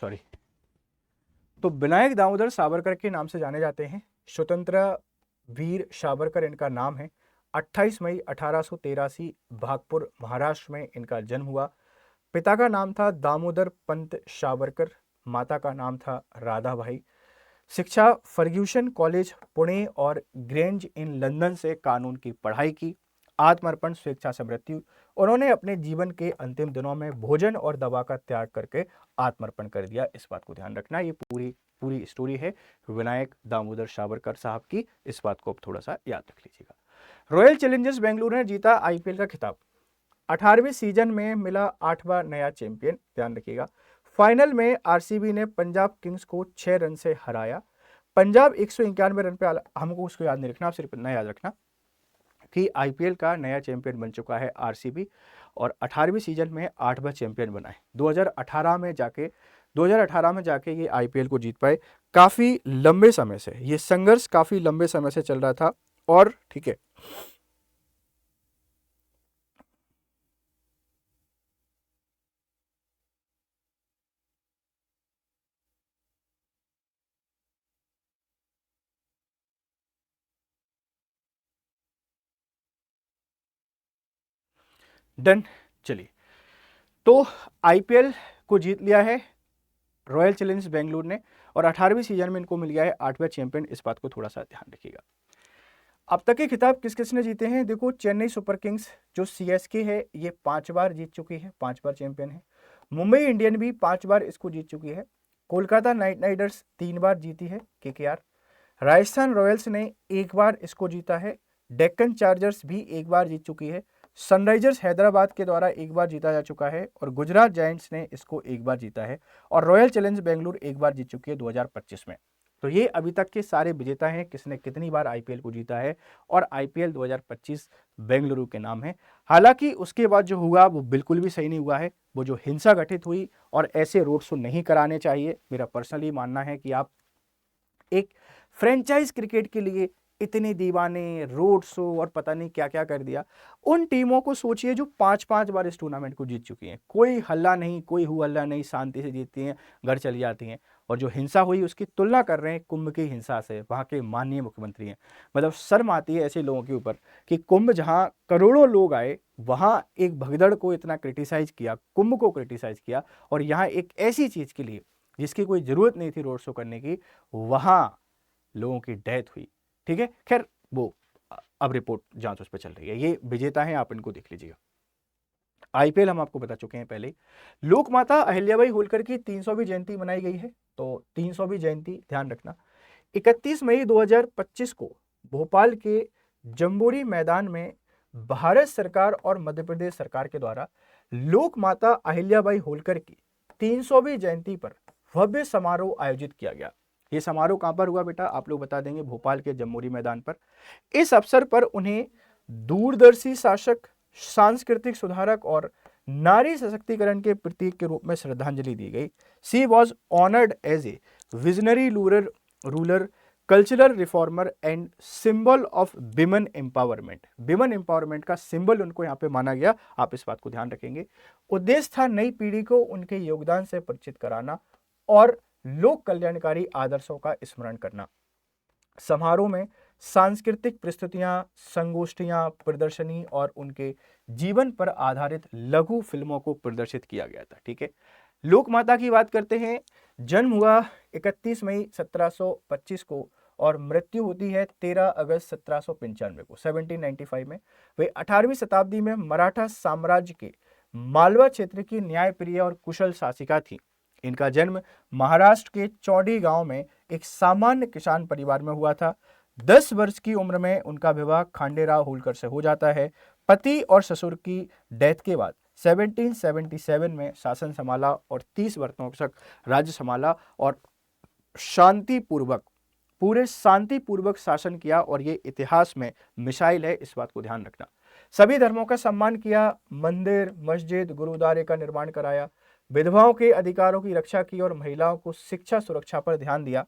[SPEAKER 1] सॉरी। तो विनायक दामोदर सावरकर के नाम से जाने जाते हैं, स्वतंत्र वीर सावरकर इनका नाम है। 28 मई 1883 भागपुर महाराष्ट्र में इनका जन्म हुआ। पिता का नाम था दामोदर पंत सावरकर, माता का नाम था राधाबाई। शिक्षा फर्ग्यूसन कॉलेज पुणे और ग्रेंज इन लंदन से कानून की पढ़ाई की। आत्मर्पण स्वेच्छा से मृत्यु, उन्होंने अपने जीवन के अंतिम दिनों में भोजन और दवा का त्याग करके आत्मर्पण कर दिया, इस बात को ध्यान रखना। ये पूरी पूरी स्टोरी है विनायक दामोदर सावरकर साहब की, इस बात को थोड़ा सा याद रख लीजिएगा। रॉयल चैलेंजर्स बेंगलुरु ने जीता आईपीएल का खिताब। 18वें सीजन में मिला 8वां नया चैंपियन, ध्यान रखिएगा। फाइनल में आरसीबी ने पंजाब किंग्स को 6 रन से हराया। पंजाब 191 रन पे हमको उसको याद नहीं रखना, आप सिर्फ इतना याद रखना कि आईपीएल का नया चैंपियन बन चुका है आरसीबी, और 18वीं सीजन में 8वां चैंपियन बना है। 2018 में जाके ये आईपीएल को जीत पाए। काफी लंबे समय से ये संघर्ष काफी लंबे समय से चल रहा था, और ठीक है, डन। चलिए, तो आईपीएल को जीत लिया है रॉयल चैलेंजर्स बेंगलुरु ने, और 18वीं सीजन में इनको मिल गया है 8वां चैंपियन, इस बात को थोड़ा सा ध्यान रखिएगा। अब तक के खिताब किस किसने जीते हैं, देखो चेन्नई सुपर किंग्स जो सीएसके है ये 5 बार जीत चुकी है, 5 बार चैंपियन है। मुंबई इंडियन भी 5 बार इसको जीत चुकी है। कोलकाता नाइट राइडर्स 3 बार जीती है, केकेआर। राजस्थान रॉयल्स ने 1 बार इसको जीता है। डेक्कन चार्जर्स भी 1 बार जीत चुकी है। सनराइजर्स हैदराबाद के द्वारा 1 बार जीता जा चुका है, और गुजरात जायंट्स ने इसको 1 बार जीता है, और रॉयल चैलेंजर्स बेंगलुरु 1 बार जीत चुकी है 2025 में। तो ये अभी तक के सारे विजेता हैं किसने कितनी बार आईपीएल को जीता है, और आईपीएल 2025 बेंगलुरु के नाम है। हालांकि उसके बाद जो हुआ वो बिल्कुल भी सही नहीं हुआ है, वो जो हिंसा घटित हुई, और ऐसे रोड शो नहीं कराने चाहिए। मेरा पर्सनली मानना है कि आप एक फ्रेंचाइज क्रिकेट के लिए इतने दीवाने, रोड शो और पता नहीं क्या क्या कर दिया। उन टीमों को सोचिए जो 5-5 बार इस टूर्नामेंट को जीत चुकी हैं, कोई हल्ला नहीं, कोई हु हल्ला नहीं, शांति से जीतती हैं, घर चली जाती हैं। और जो हिंसा हुई उसकी तुलना कर रहे हैं कुंभ की हिंसा से, वहाँ के माननीय मुख्यमंत्री हैं। मतलब शर्म आती है ऐसे लोगों के ऊपर कि कुंभ जहाँ करोड़ों लोग आए, वहाँ एक भगदड़ को इतना क्रिटिसाइज किया, कुंभ को क्रिटिसाइज किया, और यहाँ एक ऐसी चीज़ के लिए जिसकी कोई ज़रूरत नहीं थी रोड शो करने की, वहाँ लोगों की डेथ हुई। ठीक है, खैर वो अब रिपोर्ट जांच उस पर चल रही है। ये विजेता हैं, आप इनको देख लीजिएगा। आईपीएल हम आपको बता चुके हैं पहले। लोक माता अहिल्याबाई होलकर की 300वीं जयंती मनाई गई है, तो 300वीं जयंती ध्यान रखना। 31 मई 2025 को भोपाल के जम्बूरी मैदान में भारत सरकार और मध्य प्रदेश सरकार के द्वारा लोक माता अहिल्याबाई होलकर की 300वीं जयंती पर भव्य समारोह आयोजित किया गया। ये समारोह कहां पर हुआ बेटा, आप लोग बता देंगे, भोपाल के जम्बूरी मैदान पर। इस अवसर पर उन्हें दूरदर्शी शासक, सांस्कृतिक सुधारक और नारी सशक्तिकरण के प्रतीक के रूप में श्रद्धांजलि दी गई। She was honoured as a visionary ruler, cultural reformer and symbol of women empowerment. Women empowerment का सिंबल उनको यहाँ पे माना गया, आप इस बात को ध्यान रखेंगे। उद्देश्य था नई पीढ़ी को उनके योगदान से परिचित कराना और लोक कल्याणकारी आदर्शों का स्मरण करना। समारोह में सांस्कृतिक प्रस्तुतियां, संगोष्ठियां, प्रदर्शनी और उनके जीवन पर आधारित लघु फिल्मों को प्रदर्शित किया गया था। ठीक है, लोक माता की बात करते हैं। जन्म हुआ 31 मई 1725 को और मृत्यु होती है 13 अगस्त 1795 को, 1795 में। वे 18वीं शताब्दी में मराठा साम्राज्य के मालवा क्षेत्र की न्यायप्रिय और कुशल शासिका थी। इनका जन्म महाराष्ट्र के चौंडी गांव में एक सामान्य किसान परिवार में हुआ था। 10 वर्ष की उम्र में उनका विवाह खांडेराव होलकर से हो जाता है। पति और ससुर की डेथ के बाद 1777 में शासन संभाला और 30 वर्षों तक राज्य संभाला और पूरे शांतिपूर्वक शासन किया, और ये इतिहास में मिसाइल है, इस बात को ध्यान रखना। सभी धर्मों का सम्मान किया, मंदिर, मस्जिद, गुरुद्वारे का निर्माण कराया, विधवाओं के अधिकारों की रक्षा की और महिलाओं को शिक्षा सुरक्षा पर ध्यान दिया।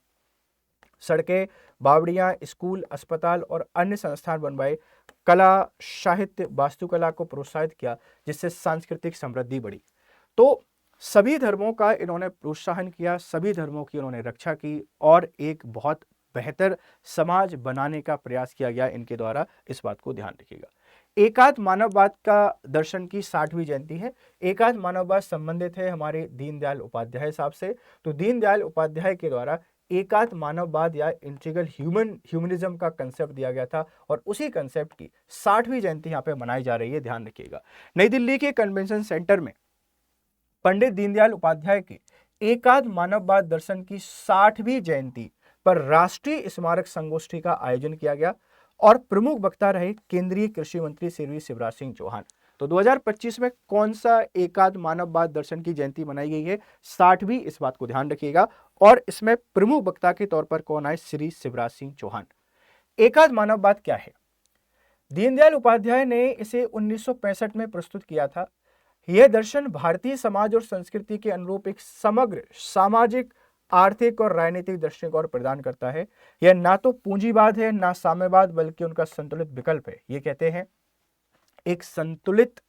[SPEAKER 1] सड़कें, बावड़ियां, स्कूल, अस्पताल और अन्य संस्थान बनवाए। कला, साहित्य, वास्तुकला को प्रोत्साहित किया, जिससे सांस्कृतिक समृद्धि बढ़ी। तो सभी धर्मों का इन्होंने प्रोत्साहन किया, सभी धर्मों की इन्होंने रक्षा की और एक बहुत बेहतर समाज बनाने का प्रयास किया गया इनके द्वारा, इस बात को ध्यान रखिएगा। एकात्म मानववाद का दर्शन की 60वीं जयंती है। एकात्म मानववाद संबंधित है हमारे दीनदयाल उपाध्याय साहब से। तो दीनदयाल उपाध्याय के द्वारा एकात्म मानववाद या इंटीग्रल ह्यूमनिज्म का कंसेप्ट दिया गया था और उसी कंसेप्ट की 60वीं जयंती यहाँ पे मनाई जा रही है, ध्यान रखिएगा। नई दिल्ली के कन्वेंशन सेंटर में पंडित दीनदयाल उपाध्याय के एकात्म मानववाद दर्शन की 60वीं जयंती पर राष्ट्रीय स्मारक संगोष्ठी का आयोजन किया गया और प्रमुख वक्ता रहे केंद्रीय कृषि मंत्री श्री शिवराज सिंह चौहान। तो 2025 में कौन सा एकात्म मानववाद दर्शन की जयंती मनाई गई है? 60वीं, इस बात को ध्यान रखिएगा। और इसमें प्रमुख वक्ता के तौर पर कौन आए? श्री शिवराज सिंह चौहान। एकात्म मानववाद क्या है? दीनदयाल उपाध्याय ने इसे 1965 में प्रस्तुत किया था। यह दर्शन भारतीय समाज और संस्कृति के अनुरूप एक समग्र सामाजिक, आर्थिक और राजनीतिक दृष्टिकोण प्रदान करता है। यह ना तो पूंजीवाद है ना साम्यवाद, बल्कि उनका संतुलित विकल्प है। ये कहते हैं एक संतुलित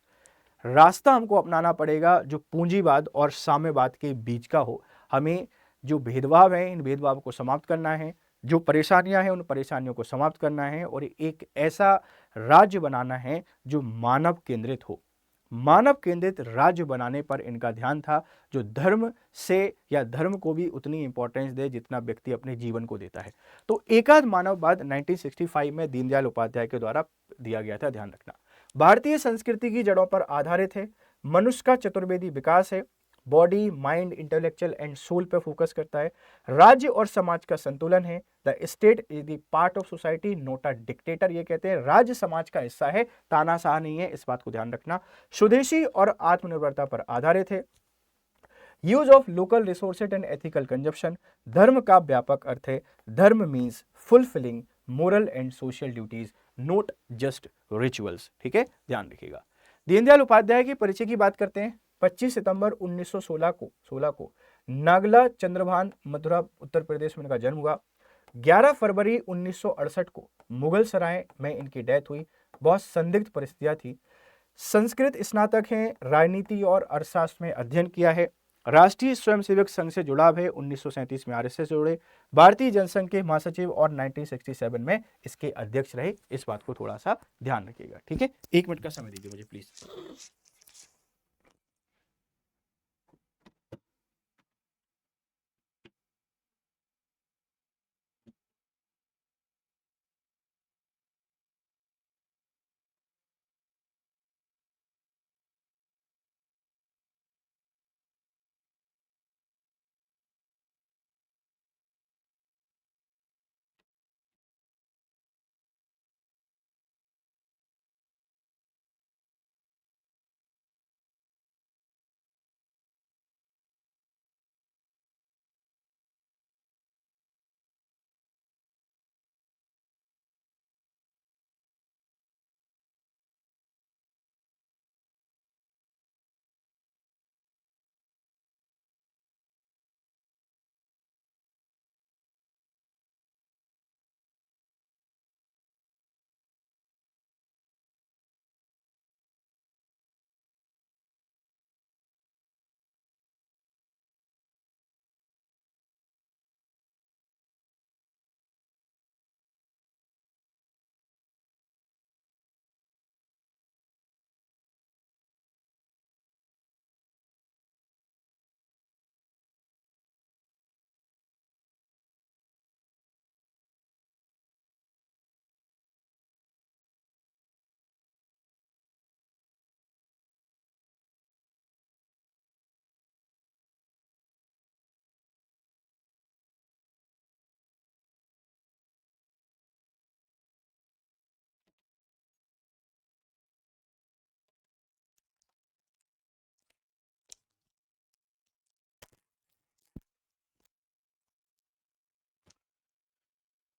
[SPEAKER 1] रास्ता हमको अपनाना पड़ेगा जो पूंजीवाद और साम्यवाद के बीच का हो। हमें जो भेदभाव है, इन भेदभाव को समाप्त करना है, जो परेशानियां हैं उन परेशानियों को समाप्त करना है और एक ऐसा राज्य बनाना है जो मानव केंद्रित हो। मानव केंद्रित राज्य बनाने पर इनका ध्यान था, जो धर्म से या धर्म को भी उतनी इंपॉर्टेंस दे जितना व्यक्ति अपने जीवन को देता है। तो एकात्म मानववाद 1965 में दीनदयाल उपाध्याय के द्वारा दिया गया था, ध्यान रखना। भारतीय संस्कृति की जड़ों पर आधारित है। मनुष्य का चतुर्वेदी विकास है। Body, mind, intellectual and soul पे फोकस करता है। राज्य और समाज का संतुलन है। The state is the part of society, not a dictator. ये कहते हैं राज्य समाज का हिस्सा है, तानाशाह नहीं है, इस बात को ध्यान रखना। स्वदेशी और आत्मनिर्भरता पर आधारित है। Use of local resources and ethical consumption. धर्म का व्यापक अर्थ है, धर्म means fulfilling moral and social duties, note just rituals. ठीक है, ध्यान रखिएगा। दीनदयाल उपाध्याय के परिचय की बात करते हैं। 25 सितंबर 1916 को नागला चंद्रभान, मथुरा, उत्तर प्रदेश में इनका जन्म हुआ। 11 फरवरी 1968 को मुगल सराय में इनकी डेथ हुई। बहुत संदिग्ध परिस्थितियां थी। संस्कृत स्नातक हैं, राजनीति और अर्थशास्त्र में अध्ययन किया है। राष्ट्रीय स्वयंसेवक संघ से जुड़ाव है, 1937 में आरएसएस से जुड़े। भारतीय जनसंघ के महासचिव और 1967 में इसके अध्यक्ष रहे। इस बात को थोड़ा सा ध्यान रखिएगा। ठीक है, 1 मिनट का समय दीजिए मुझे प्लीज।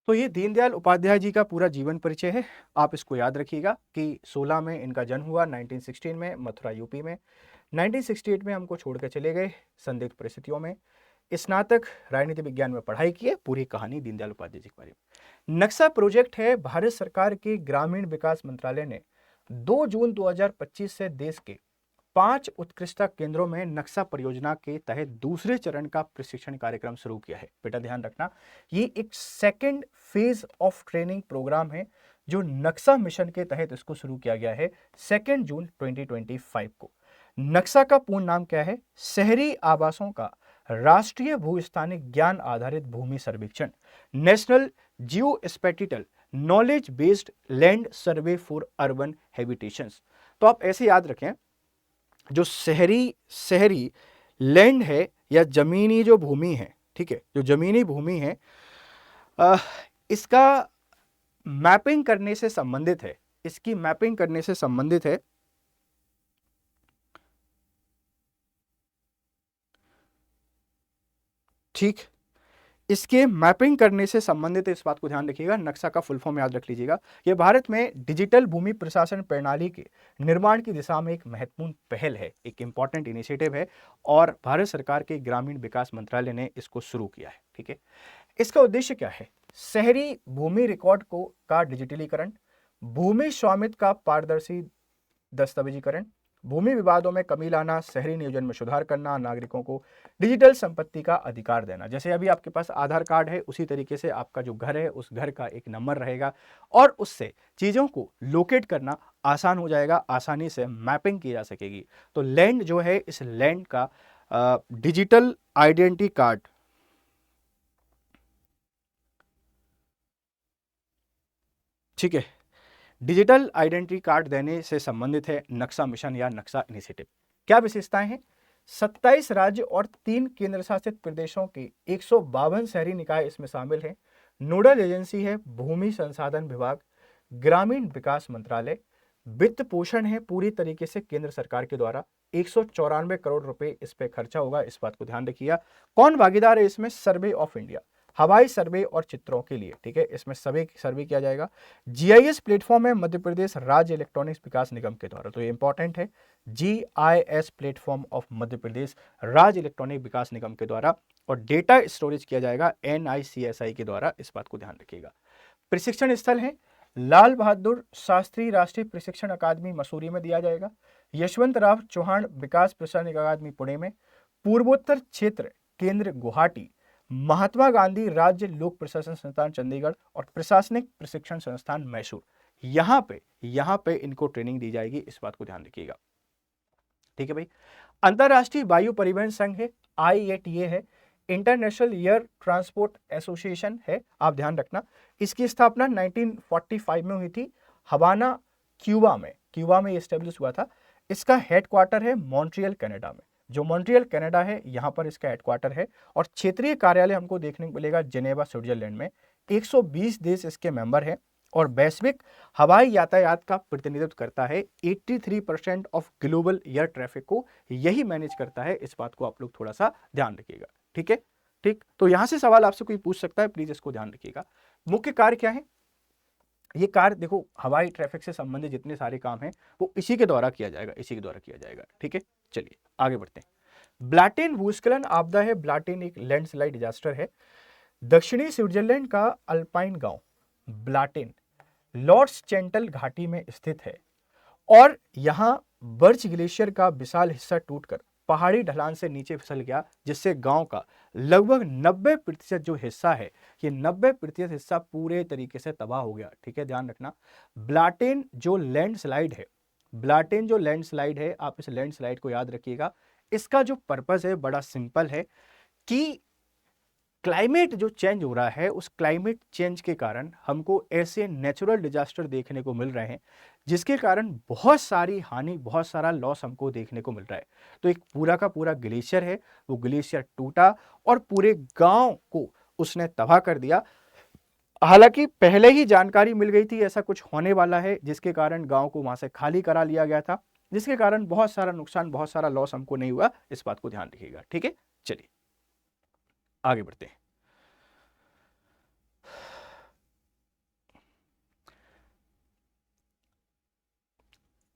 [SPEAKER 1] तो ये दीनदयाल उपाध्याय जी का पूरा जीवन परिचय है। आप इसको याद रखिएगा कि 16 में इनका जन्म हुआ, 1916 में, मथुरा यूपी में। 1968 में हमको छोड़ के चले गए संदिग्ध परिस्थितियों में। स्नातक राजनीति विज्ञान में पढ़ाई की है। पूरी कहानी दीनदयाल उपाध्याय जी के बारे में। नक्शा प्रोजेक्ट है भारत सरकार के ग्रामीण विकास मंत्रालय ने 2 जून 2025 से देश के 5 उत्कृष्टता केंद्रों में नक्शा परियोजना के तहत दूसरे चरण का प्रशिक्षण कार्यक्रम शुरू किया है। बेटा ध्यान रखना, ये एक second phase of training programme है जो नक्शा मिशन के तहत इसको शुरू किया गया है 2 जून 2025 को। नक्शा का पूर्ण नाम क्या है? शहरी आवासों का राष्ट्रीय भूस्थानिक ज्ञान आधारित भूमि सर्वेक्षण, national geo spatial knowledge based land survey for urban habitations. तो आप ऐसे याद रखें, जो शहरी लैंड है या जमीनी जो भूमि है, ठीक है, जो जमीनी भूमि है, इसका मैपिंग करने से संबंधित है, इसकी मैपिंग करने से संबंधित है। ठीक, इसके मैपिंग करने से संबंधित इस बात को ध्यान रखिएगा। नक्शा का फुल फॉर्म याद रख लीजिएगा। यह भारत में डिजिटल भूमि प्रशासन प्रणाली के निर्माण की दिशा में एक महत्वपूर्ण पहल है, एक इंपॉर्टेंट इनिशिएटिव है और भारत सरकार के ग्रामीण विकास मंत्रालय ने इसको शुरू किया है। ठीक है, इसका उद्देश्य क्या है? शहरी भूमि रिकॉर्ड को का डिजिटलीकरण, भूमि स्वामित्व का पारदर्शी दस्तावेजीकरण, भूमि विवादों में कमी लाना, शहरी नियोजन में सुधार करना, नागरिकों को डिजिटल संपत्ति का अधिकार देना। जैसे अभी आपके पास आधार कार्ड है, उसी तरीके से आपका जो घर है उस घर का एक नंबर रहेगा और उससे चीज़ों को लोकेट करना आसान हो जाएगा, आसानी से मैपिंग की जा सकेगी। तो लैंड जो है, इस लैंड का डिजिटल आइडेंटिटी कार्ड, ठीक है, डिजिटल आइडेंटिटी कार्ड देने से संबंधित है नक्शा मिशन या नक्शा इनिशिएटिव। क्या विशेषताएं हैं? 27 राज्य और 3 केंद्र शासित प्रदेशों के 152 शहरी निकाय इसमें शामिल हैं। नोडल एजेंसी है भूमि संसाधन विभाग, ग्रामीण विकास मंत्रालय। वित्त पोषण है पूरी तरीके से केंद्र सरकार के द्वारा, 194 करोड़ रुपए इस पे खर्चा होगा, इस बात को ध्यान रखिएगा। कौन भागीदार है इसमें? सर्वे ऑफ इंडिया, हवाई सर्वे और चित्रों के लिए, ठीक है, इसमें सर्वे किया जाएगा। जीआईएस प्लेटफॉर्म है मध्य प्रदेश राज्य इलेक्ट्रॉनिक्स विकास निगम के द्वारा, तो ये इंपॉर्टेंट है, GIS platform of Madhya Pradesh राज्य इलेक्ट्रॉनिक विकास निगम के द्वारा। और डेटा स्टोरेज किया जाएगा एनआईसीएसआई के द्वारा, इस बात को ध्यान रखिएगा। प्रशिक्षण स्थल है लाल बहादुर शास्त्री राष्ट्रीय प्रशिक्षण अकादमी मसूरी में दिया जाएगा, यशवंतराव चौहान विकास प्रशिक्षण अकादमी पुणे में, पूर्वोत्तर क्षेत्र केंद्र गुवाहाटी, महात्मा गांधी राज्य लोक प्रशासन संस्थान चंडीगढ़ और प्रशासनिक प्रशिक्षण संस्थान मैसूर। यहां पे इनको ट्रेनिंग दी जाएगी, इस बात को ध्यान रखिएगा। ठीक है भाई। अंतरराष्ट्रीय वायु परिवहन संघ है, IATA है, इंटरनेशनल एयर ट्रांसपोर्ट एसोसिएशन है, आप ध्यान रखना। इसकी स्थापना 1945 में हुई थी, हवाना क्यूबा में एस्टेब्लिश हुआ था। इसका हेडक्वार्टर है मॉन्ट्रियल कनाडा में, जो मॉन्ट्रियल कनाडा है यहाँ पर इसका हेडक्वार्टर है। और क्षेत्रीय कार्यालय हमको देखने को मिलेगा जेनेवा स्विट्जरलैंड में। 120 देश इसके मेंबर हैं और वैश्विक हवाई यातायात का प्रतिनिधित्व करता है। 83% ऑफ ग्लोबल एयर ट्रैफिक को यही मैनेज करता है, इस बात को आप लोग थोड़ा सा ध्यान रखिएगा। ठीक है, ठीक। तो यहां से सवाल आपसे कोई पूछ सकता है, प्लीज इसको ध्यान रखिएगा। मुख्य कार्य क्या है? ये कार्य देखो, हवाई ट्रैफिक से संबंधित जितने सारे काम हैं वो इसी के द्वारा किया जाएगा, इसी के द्वारा किया जाएगा। ठीक है, चलिए आगे बढ़ते हैं। ब्लाटेन भूस्खलन आपदा है। ब्लाटेन एक लैंडस्लाइड डिजास्टर है। दक्षिणी स्विट्जरलैंड का अल्पाइन गांव ब्लाटेन लॉर्ड्स चेंटल घाटी में स्थित है और यहां बर्च ग्लेशियर का विशाल हिस्सा टूटकर पहाड़ी ढलान से नीचे फिसल गया, जिससे गांव का लगभग 90% जो हिस्सा है, ये 90% हिस्सा पूरे तरीके से तबाह हो गया। ठीक है, ध्यान रखना। ब्लाटेन जो लैंडस्लाइड है, आप इस लैंडस्लाइड को याद रखिएगा। इसका जो पर्पस है बड़ा सिंपल है कि क्लाइमेट जो चेंज हो रहा है, उस क्लाइमेट चेंज के कारण हमको ऐसे नेचुरल डिजास्टर देखने को मिल रहे हैं जिसके कारण बहुत सारी हानि, बहुत सारा लॉस हमको देखने को मिल रहा है। तो एक पूरा का पूरा ग्लेशियर है, वो ग्लेशियर टूटा और पूरे गांव को उसने तबाह कर दिया। हालांकि पहले ही जानकारी मिल गई थी ऐसा कुछ होने वाला है, जिसके कारण गांव को वहां से खाली करा लिया गया था, जिसके कारण बहुत सारा नुकसान, बहुत सारा लॉस हमको नहीं हुआ, इस बात को ध्यान रखिएगा। ठीक है, चलिए आगे बढ़ते हैं।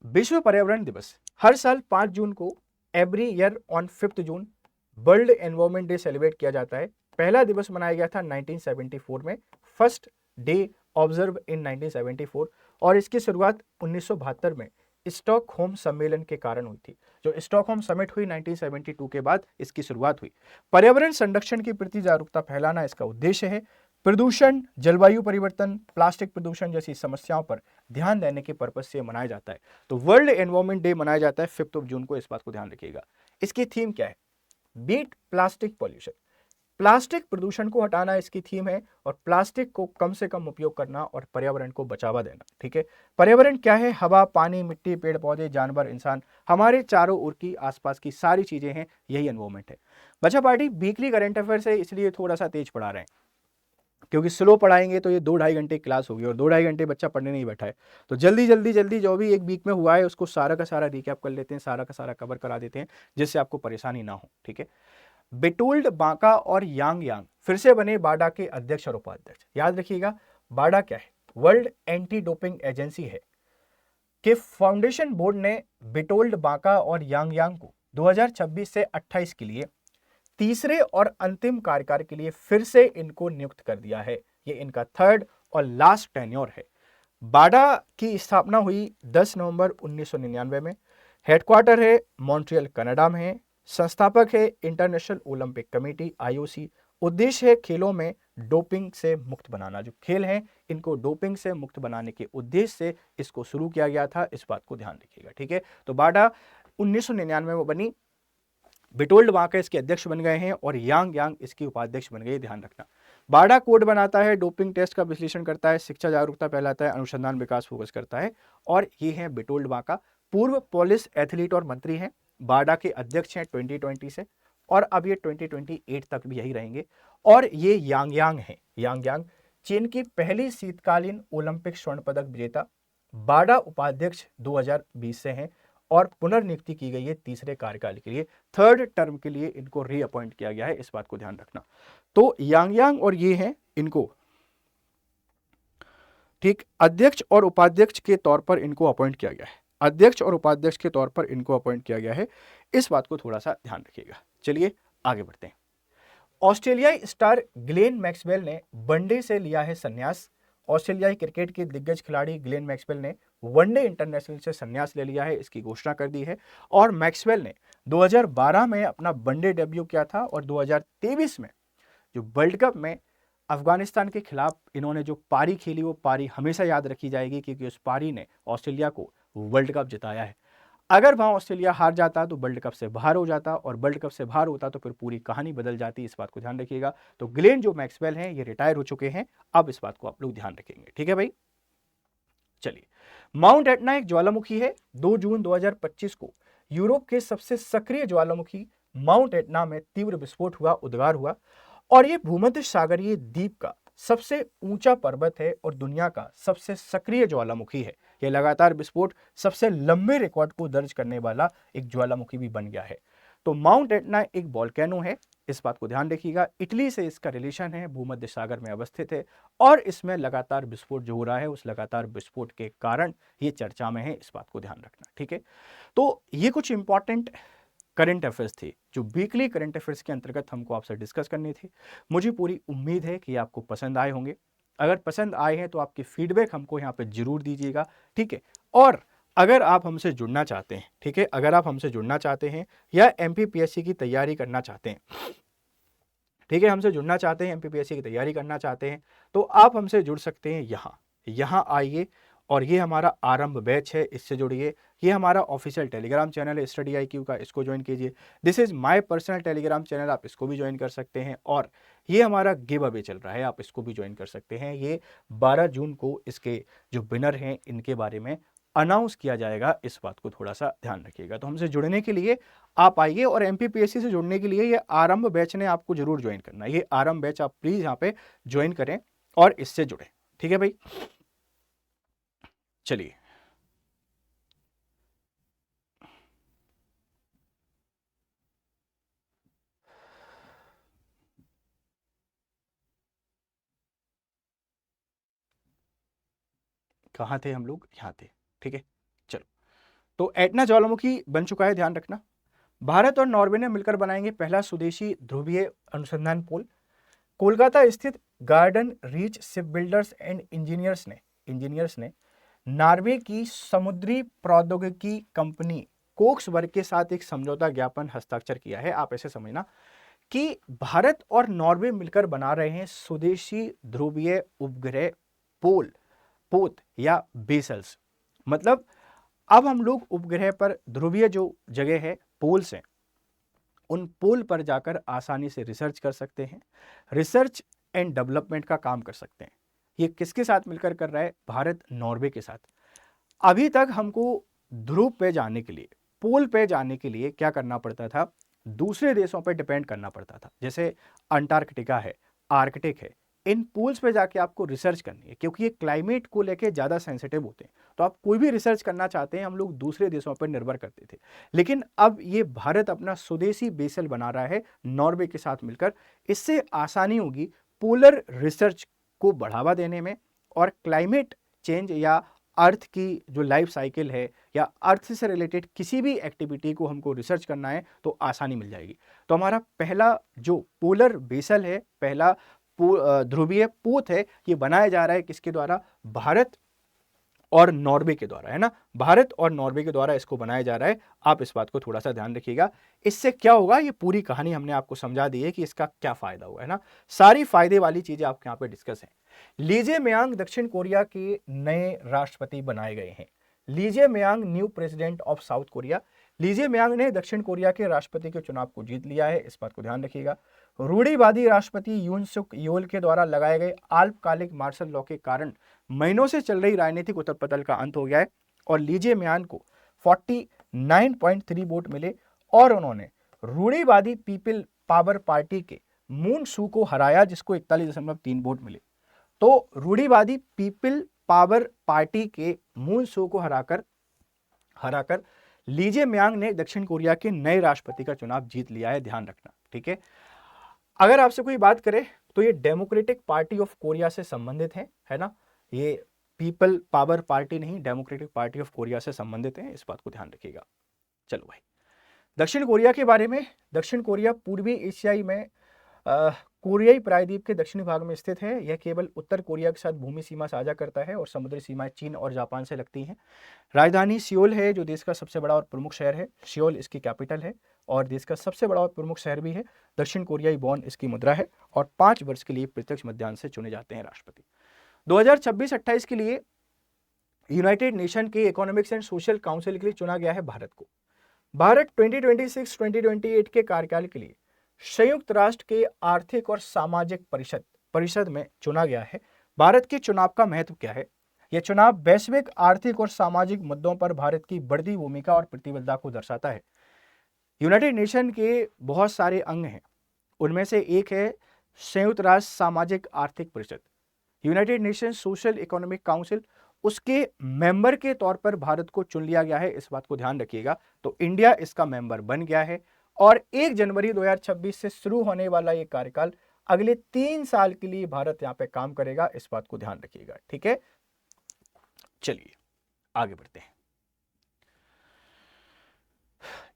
[SPEAKER 1] विश्व पर्यावरण दिवस हर साल 5 जून को, every year on 5 June world environment day celebrate किया जाता है। पहला दिवस मनाया गया था 1974 में, फर्स्ट डे ऑब्जर्व इन 1974, और इसकी शुरुआत 1972 में स्टॉकहोम सम्मेलन के कारण हुई थी। जो स्टॉकहोम समिट हुई 1972 के बाद इसकी शुरुआत हुई। पर्यावरण संरक्षण के प्रति जागरूकता फैलाना इसका उद्देश्य है। प्रदूषण, जलवायु परिवर्तन, प्लास्टिक प्रदूषण जैसी समस्याओं पर ध्यान देने के पर्पज से मनाया जाता है। तो वर्ल्ड एनवायरमेंट डे मनाया जाता है 5 जून को, इस बात को ध्यान रखिएगा। इसकी थीम क्या है? बीट प्लास्टिक पॉल्यूशन, प्लास्टिक प्रदूषण को हटाना इसकी थीम है, और प्लास्टिक को कम से कम उपयोग करना और पर्यावरण को बढ़ावा देना। ठीक है, पर्यावरण क्या है? हवा, पानी, मिट्टी, पेड़ पौधे, जानवर, इंसान, हमारे चारों ओर की आसपास की सारी चीजें हैं, यही एनवायरमेंट है। बच्चा पार्टी वीकली करंट अफेयर्स है, इसलिए थोड़ा सा तेज पढ़ा रहे हैं, क्योंकि स्लो पढ़ाएंगे तो ये 2-2.5 घंटे क्लास होगी, और 2-2.5 घंटे बच्चा पढ़ने नहीं बैठा है। तो जल्दी जल्दी जल्दी जो भी एक वीक में हुआ है उसको सारा का सारा रिकैप कर लेते हैं, सारा का सारा कवर करा देते हैं, जिससे आपको परेशानी ना हो। ठीक है, बिटोल्ड बांका और यांग यांग फिर से बने बाडा के अध्यक्ष और उपाध्यक्ष। याद रखिएगा, बाडा क्या है? वर्ल्ड एंटी डोपिंग एजेंसी है। कि फाउंडेशन बोर्ड ने बिटोल्ड बांका और यांग यांग को 2026 से 28 के लिए तीसरे और अंतिम कार्यकाल के लिए फिर से इनको नियुक्त कर दिया है। ये इनका थर्ड और लास्ट टेन्योर है। बाडा की स्थापना हुई 10 नवंबर 1999 में। हेडक्वार्टर है मॉन्ट्रियल, कनाडा में है। संस्थापक है इंटरनेशनल ओलंपिक कमेटी, आईओसी। उद्देश्य है खेलों में डोपिंग से मुक्त बनाना। जो खेल हैं इनको डोपिंग से मुक्त बनाने के उद्देश्य से इसको शुरू किया गया था, इस बात को ध्यान रखिएगा। ठीक है, तो बाडा 1999 में बनी, बिटोल्ड बांका इसके अध्यक्ष बन गए हैं, और यांग यांग इसकी उपाध्यक्ष बन गए, ध्यान रखना। बाडा कोड बनाता है, डोपिंग टेस्ट का विश्लेषण करता है, शिक्षा जागरूकता फैलाता है, अनुसंधान विकास फोकस करता है, और ये है बिटोल्ड बांका। पूर्व पुलिस एथलीट और मंत्री हैं, बाडा के अध्यक्ष हैं 2020 से, और अब ये 2028 तक भी यही रहेंगे। और ये यांग यांग है, यांग यांग चीन की पहली शीतकालीन ओलंपिक स्वर्ण पदक विजेता। बाडा उपाध्यक्ष 2020 से हैं, और पुनर्नियुक्ति की गई है तीसरे कार्यकाल के लिए, थर्ड टर्म के लिए इनको रीअपॉइंट किया गया है, इस बात को ध्यान रखना। तो यांग यांग और ये हैं, इनको ठीक अध्यक्ष और उपाध्यक्ष के तौर पर इनको अपॉइंट किया गया है, अध्यक्ष और उपाध्यक्ष के तौर पर इनको अपॉइंट किया गया है, इस बात को थोड़ा सा ध्यान रखिएगा। चलिए आगे बढ़ते हैं। ऑस्ट्रेलियाई स्टार ग्लेन मैक्सवेल ने वनडे से लिया है संन्यास। ऑस्ट्रेलियाई क्रिकेट के दिग्गज खिलाड़ी ग्लेन मैक्सवेल ने वनडे इंटरनेशनल से संन्यास ले लिया है, इसकी घोषणा कर दी है। और मैक्सवेल ने 2012 में अपना वनडे डेब्यू किया था, और 2023 में जो वर्ल्ड कप में अफगानिस्तान के खिलाफ इन्होंने जो पारी खेली, वो पारी हमेशा याद रखी जाएगी, क्योंकि उस पारी ने ऑस्ट्रेलिया को वर्ल्ड कप जिताया है। अगर वहां ऑस्ट्रेलिया हार जाता तो वर्ल्ड कप से बाहर हो जाता, और वर्ल्ड कप से बाहर होता तो फिर पूरी कहानी बदल जाती, इस बात को ध्यान रखिएगा। तो ग्लेन जो मैक्सवेल हैं ये रिटायर हो चुके हैं, अब इस बात को आप लोग ध्यान रखेंगे। ठीक है भाई, चलिए। माउंट एटना एक ज्वालामुखी है। 2 जून 2025 को यूरोप के सबसे सक्रिय ज्वालामुखी माउंट एटना में तीव्र विस्फोट हुआ, उद्गार हुआ, और ये भूमध्य सागरीय द्वीप का सबसे ऊंचा पर्वत है और दुनिया का सबसे सक्रिय ज्वालामुखी है। यह लगातार विस्फोट सबसे लंबे रिकॉर्ड को दर्ज करने वाला एक ज्वालामुखी भी बन गया है। तो माउंट एटना एक वोल्केनो है, इस बात को ध्यान रखिएगा। इटली से इसका रिलेशन है, भूमध्य सागर में अवस्थित है, और इसमें लगातार विस्फोट जो हो रहा है उस लगातार विस्फोट के कारण ये चर्चा में है, इस बात को ध्यान रखना। ठीक है, तो ये कुछ इंपॉर्टेंट करंट अफेयर्स थे जो वीकली करंट अफेयर्स के अंतर्गत हमको आपसे डिस्कस करने थे। मुझे पूरी उम्मीद है कि आपको पसंद आए होंगे। अगर पसंद आए हैं तो आपके फीडबैक हमको यहाँ पे जरूर दीजिएगा। ठीक है, और अगर आप हमसे जुड़ना चाहते हैं, ठीक है, अगर आप हमसे जुड़ना चाहते हैं या एमपीपीएससी की तैयारी करना चाहते हैं, ठीक है, हमसे जुड़ना चाहते हैं, एमपीपीएससी की तैयारी करना चाहते हैं, तो आप हमसे जुड़ सकते हैं। यहाँ आइए, और ये हमारा आरंभ बैच है, इससे जुड़िए। ये हमारा ऑफिशियल टेलीग्राम चैनल है स्टडी IQ का, इसको ज्वाइन कीजिए। This is my personal Telegram channel, आप इसको भी ज्वाइन कर सकते हैं। और ये हमारा गिव अवे चल रहा है, आप इसको भी ज्वाइन कर सकते हैं। ये 12 जून को इसके जो विनर हैं इनके बारे में अनाउंस किया जाएगा, इस बात को थोड़ा सा ध्यान रखिएगा। तो हमसे जुड़ने के लिए आप आइए, और एमपीपीएससी से जुड़ने के लिए ये आरंभ बैच ने आपको जरूर ज्वाइन करना है। ये आरंभ बैच आप प्लीज यहाँ पे ज्वाइन करें और इससे जुड़े। ठीक है भाई, चलिए। कहाँ थे हम लोग? यहाँ थे। ठीक है, चलो। तो एटना ज्वालामुखी बन चुका है, ध्यान रखना। भारत और नॉर्वे ने मिलकर बनाएंगे पहला स्वदेशी ध्रुवीय अनुसंधान पोल। कोलकाता स्थित garden reach ship builders and engineers ने नॉर्वे की समुद्री प्रौद्योगिकी कंपनी कोक्सबर्ग के साथ एक समझौता ज्ञापन हस्ताक्षर किया है। आप ऐसे समझना कि भारत और नॉर्वे मिलकर बना रहे हैं स्वदेशी ध्रुवीय उपग्रह पोत या बेसल्स। मतलब अब हम लोग उपग्रह पर ध्रुवीय जो जगह है, पोल्स हैं, उन पोल पर जाकर आसानी से रिसर्च कर सकते हैं, रिसर्च एंड डेवलपमेंट का काम कर सकते हैं। ये किसके साथ मिलकर कर रहा है? भारत नॉर्वे के साथ। अभी तक हमको ध्रुव पे जाने के लिए, पोल पे जाने के लिए क्या करना पड़ता था? दूसरे देशों पर डिपेंड करना पड़ता था। जैसे अंटार्कटिका है, आर्कटिक है, इन पोल्स पे जाके आपको रिसर्च करनी है, क्योंकि ये क्लाइमेट को लेके ज़्यादा सेंसिटिव होते हैं। तो आप कोई भी रिसर्च करना चाहते हैं, हम लोग दूसरे देशों पर निर्भर करते थे। लेकिन अब ये भारत अपना स्वदेशी बेसल बना रहा है नॉर्वे के साथ मिलकर। इससे आसानी होगी पोलर रिसर्च को बढ़ावा देने में, और क्लाइमेट चेंज या अर्थ की जो लाइफ साइकिल है या अर्थ से रिलेटेड किसी भी एक्टिविटी को हमको रिसर्च करना है तो आसानी मिल जाएगी। तो हमारा पहला जो पोलर बेसल है, पहला ध्रुवीय पोत है, ये बनाया जा रहा है किसके द्वारा? भारत और नॉर्वे के द्वारा, है ना। भारत और नॉर्वे के द्वारा इसको बनाया जा रहा है। आप इस बात को थोड़ा सा ध्यान रखिएगा। इससे क्या होगा, ये पूरी कहानी हमने आपको समझा दी है कि इसका क्या फायदा हुआ, है ना। सारी फायदे वाली चीजें आपके यहाँ पे डिस्कस हैं। ली जे-म्यांग दक्षिण कोरिया के नए राष्ट्रपति बनाए गए हैं। Lee Jae myung new president of South Korea. Lee Jae myung ने दक्षिण कोरिया के राष्ट्रपति के चुनाव को जीत लिया है, इस बात को ध्यान रखिएगा। रूढ़िवादी राष्ट्रपति यून सुक योल के द्वारा लगाए गए अल्पकालिक मार्शल लॉ के कारण महीनों से चल रही राजनीतिक उथल-पुथल का अंत हो गया है और ली जे-म्यांग को 49.3 वोट मिले और उन्होंने रूढ़िवादी पीपल पावर पार्टी के मून सू को हराया, जिसको 41.3 वोट मिले। तो रूढ़िवादी पीपल पावर पार्टी के मून सू को हराकर ली जे-म्यांग ने दक्षिण कोरिया के नए राष्ट्रपति का चुनाव जीत लिया है, ध्यान रखना, ठीक है। अगर आपसे कोई बात करे तो ये डेमोक्रेटिक पार्टी ऑफ कोरिया से संबंधित है ना। ये पीपल पावर पार्टी नहीं, डेमोक्रेटिक पार्टी ऑफ कोरिया से संबंधित है, इस बात को ध्यान रखिएगा। चलो भाई, दक्षिण कोरिया के बारे में। दक्षिण कोरिया पूर्वी एशियाई में कोरियाई प्रायद्वीप के दक्षिणी भाग में स्थित है। यह केवल उत्तर कोरिया के साथ भूमि सीमा साझा करता है और समुद्री सीमाएं चीन और जापान से लगती हैं। राजधानी सियोल है, जो देश का सबसे बड़ा और प्रमुख शहर है। सियोल इसकी कैपिटल है और देश का सबसे बड़ा और प्रमुख शहर भी है। दक्षिण कोरियाई वॉन इसकी मुद्रा है और 5 वर्ष के लिए प्रत्यक्ष मतदान से चुने जाते हैं राष्ट्रपति। 2026-28 के लिए यूनाइटेड नेशन के इकोनॉमिक्स एंड सोशल काउंसिल के लिए चुना गया है भारत को। भारत 2026-2028 के कार्यकाल के लिए संयुक्त राष्ट्र के आर्थिक और सामाजिक परिषद में चुना गया है। भारत के चुनाव का महत्व क्या है? यह चुनाव वैश्विक आर्थिक और सामाजिक मुद्दों पर भारत की बढ़ती भूमिका और प्रतिबद्धता को दर्शाता है। यूनाइटेड नेशन के बहुत सारे अंग हैं, उनमें से एक है संयुक्त राष्ट्र सामाजिक आर्थिक परिषद, United nation social economic council. उसके मेंबर के तौर पर भारत को चुन लिया गया है, इस बात को ध्यान रखिएगा। तो इंडिया इसका मेंबर बन गया है और 1 जनवरी 2026 से शुरू होने वाला ये कार्यकाल अगले 3 साल के लिए भारत यहां पे काम करेगा, इस बात को ध्यान रखिएगा, ठीक है। चलिए आगे बढ़ते हैं।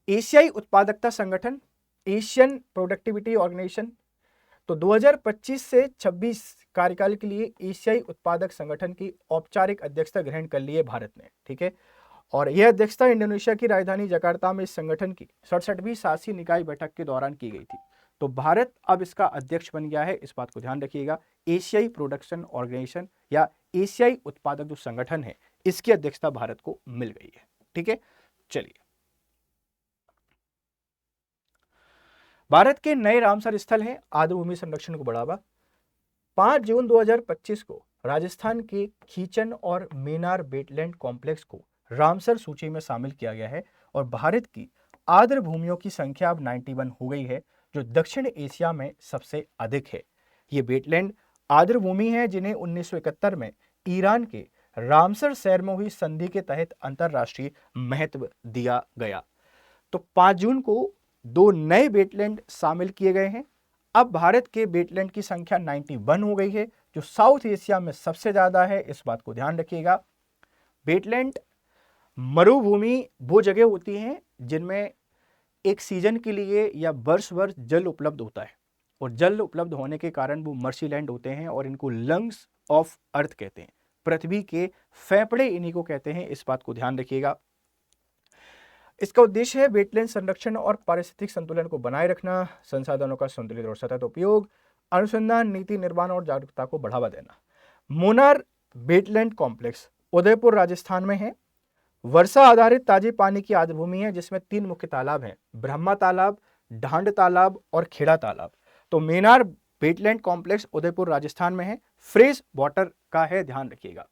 [SPEAKER 1] एशियाई उत्पादकता संगठन, एशियन प्रोडक्टिविटी ऑर्गेनाइजेशन, तो 2025 से 26 कार्यकाल के लिए एशियाई उत्पादक संगठन की औपचारिक अध्यक्षता ग्रहण कर ली है भारत ने, ठीक है। और यह अध्यक्षता इंडोनेशिया की राजधानी जकार्ता में इस संगठन की 67वीं शासी निकाय बैठक के दौरान की गई थी। तो भारत अब इसका अध्यक्ष बन गया है, इस बात को ध्यान रखिएगा। एशियाई प्रोडक्शन ऑर्गेनाइजेशन या एशियाई उत्पादक जो संगठन है, इसकी अध्यक्षता भारत को मिल गई है, ठीक है। चलिए, भारत के नए रामसर स्थल हैं आर्द्रभूमि संरक्षण को बढ़ावा। 5 जून 2025 को राजस्थान के खीचन और मेनार वेटलैंड कॉम्प्लेक्स को रामसर सूची में शामिल किया गया है और भारत की आर्द्र भूमियों की संख्या अब 91 हो गई है, जो दक्षिण एशिया में सबसे अधिक है। ये वेटलैंड आर्द्र भूमि है जिन्हें 1971 में ईरान के रामसर शहर में हुई संधि के तहत अंतरराष्ट्रीय महत्व दिया गया। तो 5 जून को 2 नए वेटलैंड शामिल किए गए हैं। अब भारत के वेटलैंड की संख्या 91 हो गई है, जो साउथ एशिया में सबसे ज्यादा है, इस बात को ध्यान रखिएगा। वेटलैंड मरुभूमि वो जगह होती हैं जिनमें एक सीजन के लिए या वर्ष भर जल उपलब्ध होता है, और जल उपलब्ध होने के कारण वो मर्सीलैंड होते हैं, और इनको लंग्स ऑफ अर्थ कहते हैं, पृथ्वी के फेफड़े इन्हीं को कहते हैं, इस बात को ध्यान रखिएगा। इसका उद्देश्य है वेटलैंड संरक्षण और पारिस्थितिक संतुलन को बनाए रखना, संसाधनों का संतुलित और सतत उपयोग, अनुसंधान, नीति निर्माण और जागरूकता को बढ़ावा देना। मुन्नार वेटलैंड कॉम्प्लेक्स उदयपुर राजस्थान में है। वर्षा आधारित ताजे पानी की आर्द्रभूमि है जिसमें 3 मुख्य तालाब हैं, ब्रह्मा तालाब, ढांड तालाब और खेड़ा तालाब। तो मुन्नार वेटलैंड कॉम्प्लेक्स उदयपुर राजस्थान में है, फ्रेश वाटर का है, ध्यान रखिएगा।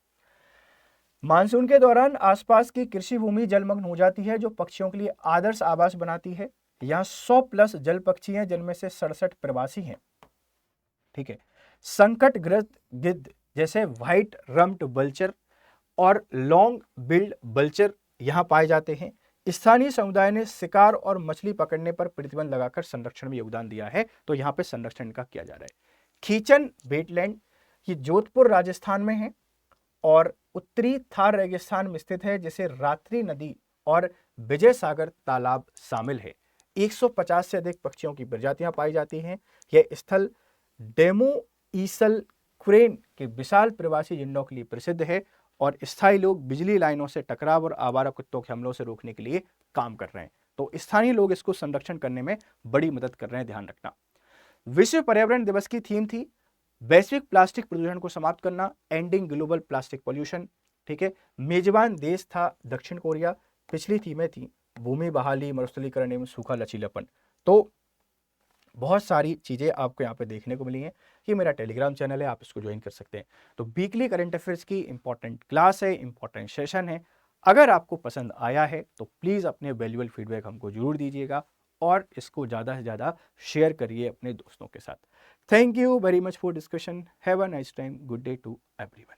[SPEAKER 1] मानसून के दौरान आसपास की कृषि भूमि जलमग्न हो जाती है जो पक्षियों के लिए आदर्श आवास बनाती है। यहाँ 100+ जल पक्षी हैं जिनमें से 67 प्रवासी हैं। ठीक है, संकटग्रस्त गिद्ध जैसे व्हाइट रम्प्ड वल्चर और लॉन्ग बिल्ड वल्चर यहाँ पाए जाते हैं। स्थानीय समुदाय ने शिकार और मछली पकड़ने पर प्रतिबंध लगाकर संरक्षण में योगदान दिया है, तो यहाँ पे संरक्षण का किया जा रहा है। खीचन वेटलैंड ये जोधपुर राजस्थान में है और उत्तरी थार रेगिस्तान में स्थित है, जिसे रात्रि नदी और विजय सागर तालाब शामिल है। 150 से अधिक पक्षियों की प्रजातियां पाई जाती हैं। यह स्थल डेमो ईसल क्रेन के विशाल प्रवासी झुंडों के लिए प्रसिद्ध है, और स्थायी लोग बिजली लाइनों से टकराव और आवारा कुत्तों के हमलों से रोकने के लिए काम कर रहे हैं। तो स्थानीय लोग इसको संरक्षण करने में बड़ी मदद कर रहे हैं, ध्यान रखना। विश्व पर्यावरण दिवस की थीम थी वैश्विक प्लास्टिक प्रदूषण को समाप्त करना, एंडिंग ग्लोबल प्लास्टिक पॉल्यूशन। ठीक है, मेजबान देश था दक्षिण कोरिया। पिछली थीमें थी भूमि बहाली, मरुस्थलीकरण एवं सूखा लचीलापन। तो बहुत सारी चीज़ें आपको यहाँ पे देखने को मिली हैं। ये मेरा टेलीग्राम चैनल है, आप इसको ज्वाइन कर सकते हैं। तो वीकली करंट अफेयर्स की इंपॉर्टेंट क्लास है, इंपॉर्टेंट सेशन है। अगर आपको पसंद आया है तो प्लीज़ अपने वैल्यूएबल फीडबैक हमको जरूर दीजिएगा, और इसको ज़्यादा से ज़्यादा शेयर करिए अपने दोस्तों के साथ। Thank you very much for discussion. Have a nice time. Good day to everyone.